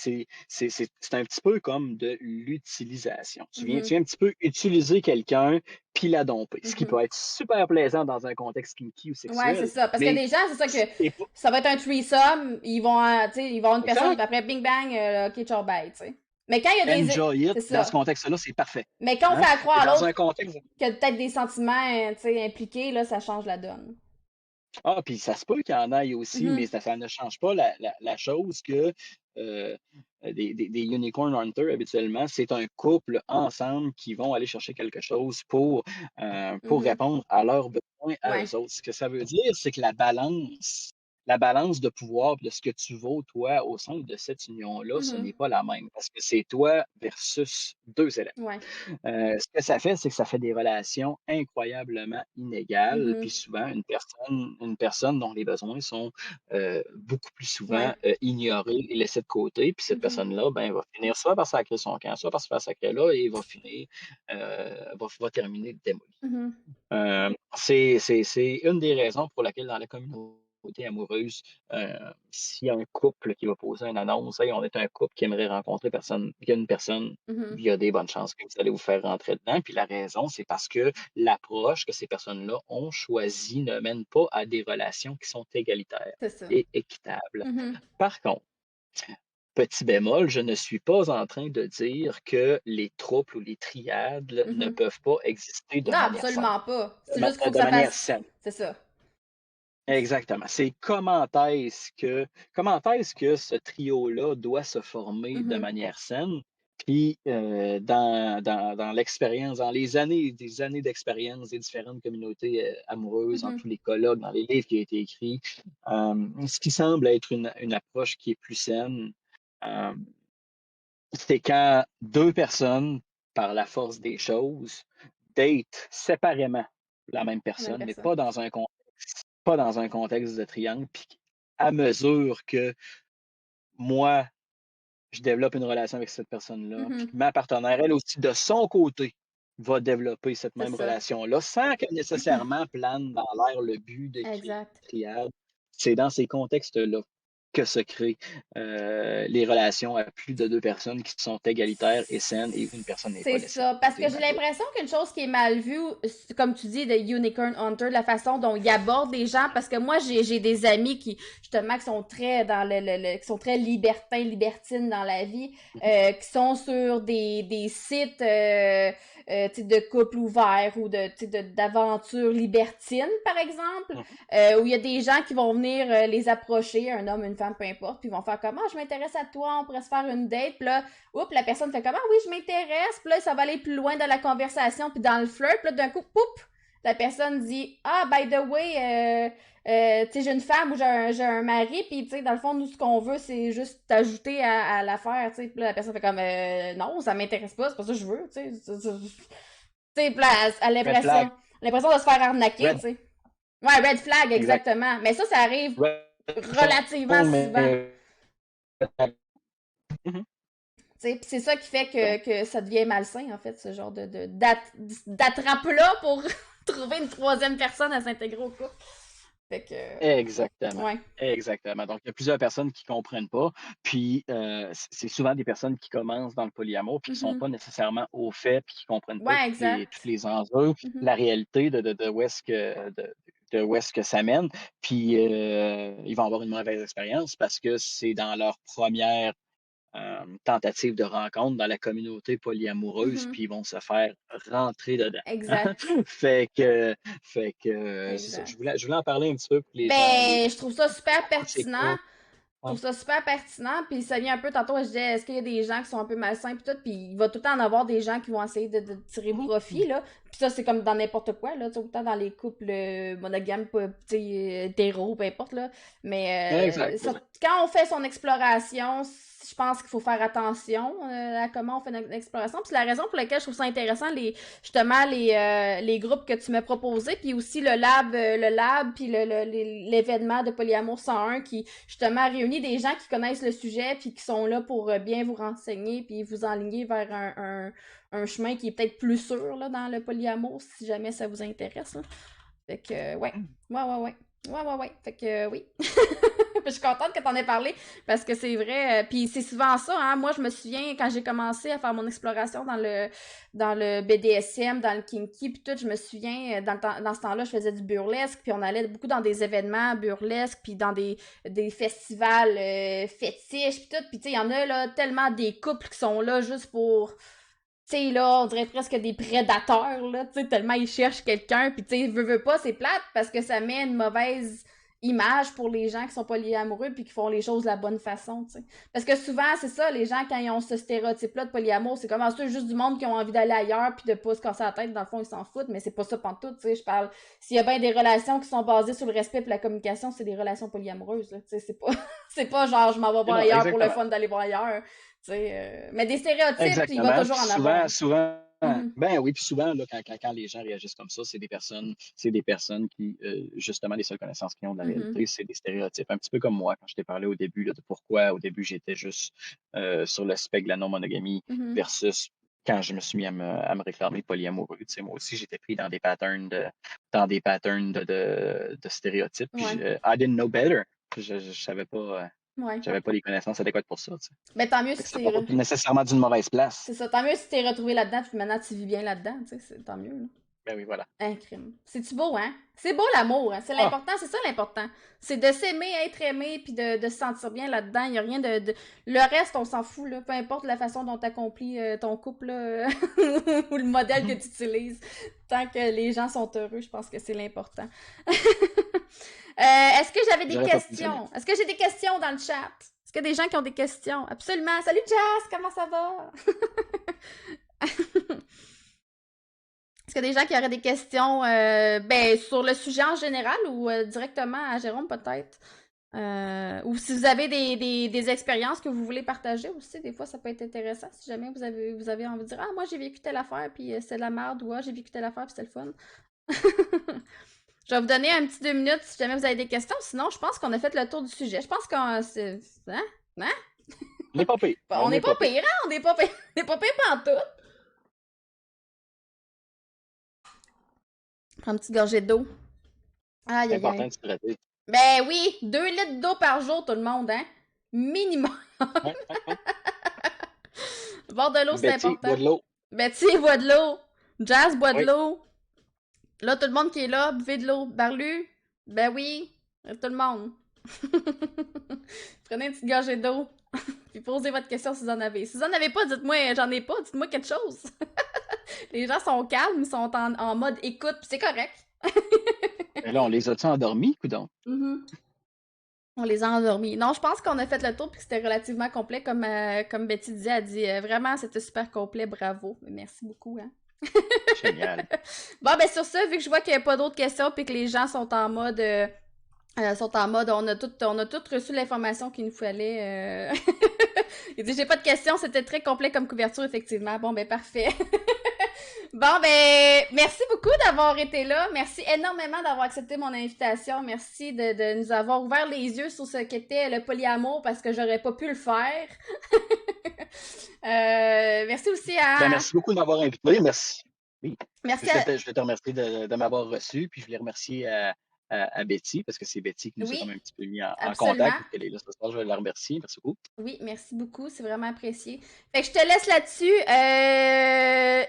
un petit peu comme de l'utilisation. Mhm. Tu viens un petit peu utiliser quelqu'un puis la domper, ce qui Mhm. peut être super plaisant dans un contexte kinky ou Ouais, c'est sexuel, ça. Parce que mais des gens, c'est ça que c'est pas ça va être un threesome, tu sais, ils vont avoir une personne, puis exact. après, bing bang, ok, ciao, bye, tu sais. Mais quand il y a des. Enjoy it. C'est Dans ce ça. contexte-là, c'est parfait. Mais quand on Hein? fait à croire Et à dans l'autre un contexte. qu'il y a peut-être des sentiments, tu sais, impliqués, là, ça change la donne. Ah, puis ça se peut qu'il y en aille aussi, mais Mhm. ça ne change pas la chose que euh, des Unicorn Hunters, habituellement, c'est un couple ensemble qui vont aller chercher quelque chose pour Mhm. répondre à leurs besoins à Ouais. eux autres. Ce que ça veut dire, c'est que la balance de pouvoir de ce que tu vaux, toi, au sein de cette union-là, ce Mhm. n'est pas la même parce que c'est toi versus deux éléments. Ouais. Ce que ça fait, c'est que ça fait des relations incroyablement inégales, puis Mhm. souvent une personne dont les besoins sont beaucoup plus souvent Ouais. ignorés et laissés de côté, puis cette Mhm. personne-là, ben, va finir soit par sacrer son camp, soit par se faire sacrer là, et va finir, va terminer démoli. Mhm. C'est une des raisons pour laquelle dans la communauté amoureuse, s'il y a un couple qui va poser une annonce, hey, on est un couple qui aimerait rencontrer personne, il y a une personne, Mhm. il y a des bonnes chances que vous allez vous faire rentrer dedans. Puis la raison, c'est parce que l'approche que ces personnes-là ont choisie ne mène pas à des relations qui sont égalitaires C'est ça. et équitables. Mhm. Par contre, petit bémol, je ne suis pas en train de dire que les trouples ou les triades ne Mhm. peuvent pas exister Non, absolument pas. C'est juste qu'il faut que de ça manière fasse. saine. C'est ça. Exactement. C'est comment est-ce que ce trio-là doit se former de Mhm. manière saine? Puis dans l'expérience, dans des années d'expérience des différentes communautés amoureuses, dans Mhm. tous les colloques, dans les livres qui ont été écrits, ce qui semble être une approche qui est plus saine, euh, c'est quand deux personnes, par la force des choses, datent séparément la même La même personne, mais personne. pas dans un contexte de triangle. Puis à mesure que moi, je développe une relation avec cette personne-là, puis Mhm. que ma partenaire, elle aussi, de son côté, va développer cette C'est même ça. relation-là, sans que nécessairement plane dans l'air le but de créer Exact. une triade. C'est dans ces contextes-là que se créent les relations à plus de deux personnes qui sont égalitaires et saines et une personne n'est pas C'est laissée de ça. Parce que côté, j'ai malheureusement. l'impression qu'une chose qui est mal vue, comme tu dis, de Unicorn Hunter, la façon dont il aborde les gens, parce que moi, j'ai des amis qui, justement, qui sont très dans qui sont très libertins, libertines dans la vie, qui sont sur des sites, tu sais, de couple ouvert ou de, tu sais, d'aventures libertines, par exemple, Mhm. où il y a des gens qui vont venir les approcher, un homme, une femme, peu importe, puis ils vont faire comment, je m'intéresse à toi, on pourrait se faire une date, puis là, oups, la personne fait comment, oui, je m'intéresse, puis là, ça va aller plus loin dans la conversation, puis dans le flirt, puis là, d'un coup, poup, la personne dit, ah, by the way, tu sais, j'ai une femme ou j'ai un mari, puis tu sais, dans le fond, nous, ce qu'on veut, c'est juste t'ajouter à l'affaire, tu sais, puis là, la personne fait comme, non, ça m'intéresse pas, c'est pas ça que je veux, tu sais, puis là, elle a Red flag. l'impression de se faire arnaquer, tu Red, sais. Ouais, red flag, exact. exactement. Mais ça arrive Red relativement phone, souvent. mais red flag. Mhm. Puis c'est ça qui fait Donc, que ça devient malsain, en fait, ce genre d'attrape-là pour trouver une troisième personne à s'intégrer au couple. Fait que, exactement. ouais. Exactement. Donc, il y a plusieurs personnes qui ne comprennent pas. Puis, c'est souvent des personnes qui commencent dans le polyamour puis qui ne sont Mhm. pas nécessairement au fait puis qui ne comprennent pas Ouais, tous exact. les enjeux, Mhm. la réalité de où est-ce que ça mène. Puis, ils vont avoir une mauvaise expérience parce que c'est dans leur première tentative de rencontre dans la communauté polyamoureuse, Mhm. puis ils vont se faire rentrer dedans. Exact. fait que, c'est ça. Exact. Je voulais en parler un petit peu pour que les gens Ben, je trouve ça super comprennent c'est pertinent. quoi. Je trouve ça super pertinent, puis ça vient un peu, tantôt, je disais, est-ce qu'il y a des gens qui sont un peu malsains, puis tout, puis il va tout le temps en avoir des gens qui vont essayer de tirer profit, là. Puis ça, c'est comme dans n'importe quoi, là, tu sais, autant dans les couples monogames, tu sais, hétéros, peu importe, là. Mais Exact. quand on fait son exploration, je pense qu'il faut faire attention à comment on fait notre exploration. Puis c'est la raison pour laquelle je trouve ça intéressant, justement, les groupes que tu m'as proposés, puis aussi le lab, puis l'événement de Polyamour 101 qui, justement, réunit des gens qui connaissent le sujet, puis qui sont là pour bien vous renseigner, puis vous enligner vers un chemin qui est peut-être plus sûr, là, dans le polyamour, si jamais ça vous intéresse, là. Fait que, ouais. Ouais. Fait que, oui. Je suis contente que t'en aies parlé parce que c'est vrai. Puis c'est souvent ça, hein. Moi, je me souviens quand j'ai commencé à faire mon exploration dans le BDSM, dans le kinky, puis tout, je me souviens, dans ce temps-là, je faisais du burlesque, puis on allait beaucoup dans des événements burlesques, puis dans des festivals fétiches, puis tout. Puis tu sais, il y en a là tellement des couples qui sont là juste pour... Tu sais, là, on dirait presque des prédateurs, là, tu sais, tellement ils cherchent quelqu'un, puis tu sais, veut pas, c'est plate, parce que ça met une mauvaise image pour les gens qui sont polyamoureux puis qui font les choses de la bonne façon, tu sais. Parce que souvent, c'est ça, les gens, quand ils ont ce stéréotype-là de polyamour, c'est comme, c'est juste du monde qui ont envie d'aller ailleurs puis de pas se casser la tête, dans le fond, ils s'en foutent, mais c'est pas ça pantoute, tu sais, je parle... S'il y a bien des relations qui sont basées sur le respect et la communication, c'est des relations polyamoureuses, là, tu sais, c'est pas... c'est pas genre, je m'en vais voir Non, ailleurs pour le exactement. fun d'aller voir ailleurs. Mais des stéréotypes, il va Exactement. toujours en Puis avoir. souvent, Mhm. ben oui, puis souvent, là, quand les gens réagissent comme ça, c'est des personnes qui, justement, les seules connaissances qu'ils ont de la Mhm. réalité, c'est des stéréotypes. Un petit peu comme moi, quand je t'ai parlé au début, là, de pourquoi au début j'étais juste sur le spectre de la non-monogamie Mhm. versus quand je me suis mis à me réclamer polyamoureux. Tu sais, moi aussi, j'étais pris dans des patterns de stéréotypes. Puis Ouais. I didn't know better. Je Ouais. j'avais pas les connaissances adéquates pour ça. Tu sais. Mais tant mieux Fait que si ça part pas nécessairement d'une mauvaise place. c'est ça. Tant mieux si t'es retrouvé là-dedans, puis maintenant tu vis bien là-dedans, tu sais, tant mieux, là. Ben oui, voilà. Un crime. C'est-tu beau, hein? C'est beau l'amour, hein? C'est Ah, l'important, c'est ça l'important. C'est de s'aimer, être aimé, puis de se sentir bien là-dedans. Il n'y a rien de... Le reste, on s'en fout, là. Peu importe la façon dont tu accomplis ton couple, là, ou le modèle que tu utilises. Tant que les gens sont heureux, je pense que c'est l'important. Est-ce que j'avais des j'aurais pas pu dire mieux. questions? Est-ce que j'ai des questions dans le chat? Est-ce qu'il y a des gens qui ont des questions? Absolument. Salut Jazz, comment ça va? Est-ce qu'il y a des gens qui auraient des questions sur le sujet en général ou directement à Jérôme peut-être? Ou si vous avez des expériences que vous voulez partager aussi, des fois ça peut être intéressant si jamais vous avez envie de dire « Ah, moi j'ai vécu telle affaire puis c'est de la merde » ou « Ah, j'ai vécu telle affaire puis c'était le fun. » Je vais vous donner un petit 2 minutes si jamais vous avez des questions. Sinon, je pense qu'on a fait le tour du sujet. Je pense qu'on... Hein? Hein? On n'est pas pire. On n'est pas pire, hein? On n'est pas pire. On n'est pas pire pantoute. Prends une petite gorgée d'eau. Aïe, C'est aïe, important aïe. de s'hydrater. Ben oui, 2 litres d'eau par jour, tout le monde, hein? Minimum. Ouais. Boire de l'eau, c'est Betty, bois important. de l'eau. Betty boit de l'eau. Jazz boit de Oui. l'eau. Là, tout le monde qui est là, buvez de l'eau. Barlu, ben oui, tout le monde. Prenez une petite gorgée d'eau. Puis posez votre question si vous en avez. Si vous en avez pas, dites-moi, j'en ai pas, dites-moi quelque chose. Les gens sont calmes, ils sont en mode écoute, puis c'est correct. Mais là, on les a-tu endormis, coudonc? On les a endormis. Non, je pense qu'on a fait le tour puis que c'était relativement complet, comme Betty disait. Elle dit vraiment, c'était super complet, bravo. Merci beaucoup, hein. Génial. Bon, ben sur ça, vu que je vois qu'il n'y a pas d'autres questions puis que les gens sont en mode... on a tout reçu l'information qu'il nous fallait. Il dit, j'ai pas de questions, c'était très complet comme couverture, effectivement. Bon, ben parfait. Bon, ben, merci beaucoup d'avoir été là. Merci énormément d'avoir accepté mon invitation. Merci de nous avoir ouvert les yeux sur ce qu'était le polyamour parce que j'aurais pas pu le faire. Merci aussi à... Ben, merci beaucoup de m'avoir invité. Merci. Oui. Merci Je à... vais te remercier de m'avoir reçu, puis je voulais remercier à Betty, parce que c'est Betty qui nous a Oui, comme un petit peu mis en absolument. contact, parce qu'elle est là ce soir. Je vais la remercier. Merci beaucoup. Oui, merci beaucoup, c'est vraiment apprécié. Fait que je te laisse là-dessus.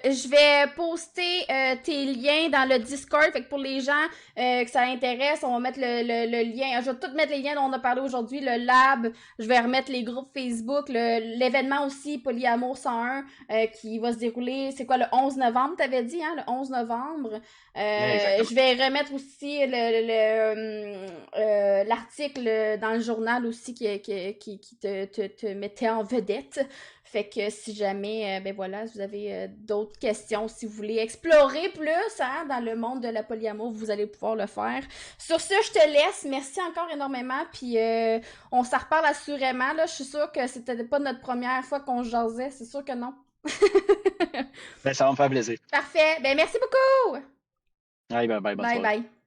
Je vais poster tes liens dans le Discord. Fait que pour les gens que ça intéresse, on va mettre le lien. Je vais tout mettre les liens dont on a parlé aujourd'hui. Le lab, je vais remettre les groupes Facebook, l'événement aussi, Polyamour 101, qui va se dérouler, c'est quoi, le 11 novembre, t'avais dit, hein, le 11 novembre. Je vais remettre aussi l'article dans le journal aussi qui te mettait en vedette. Fait que si jamais, ben voilà, si vous avez d'autres questions, si vous voulez explorer plus hein, dans le monde de la polyamour, vous allez pouvoir le faire. Sur ce, je te laisse. Merci encore énormément. Puis on s'en reparle assurément. Là. Je suis sûre que c'était pas notre première fois qu'on jasait. C'est sûr que non. Ben, ça va me faire plaisir. Parfait. Ben merci beaucoup. Bye bye, bonne Bye soirée. bye.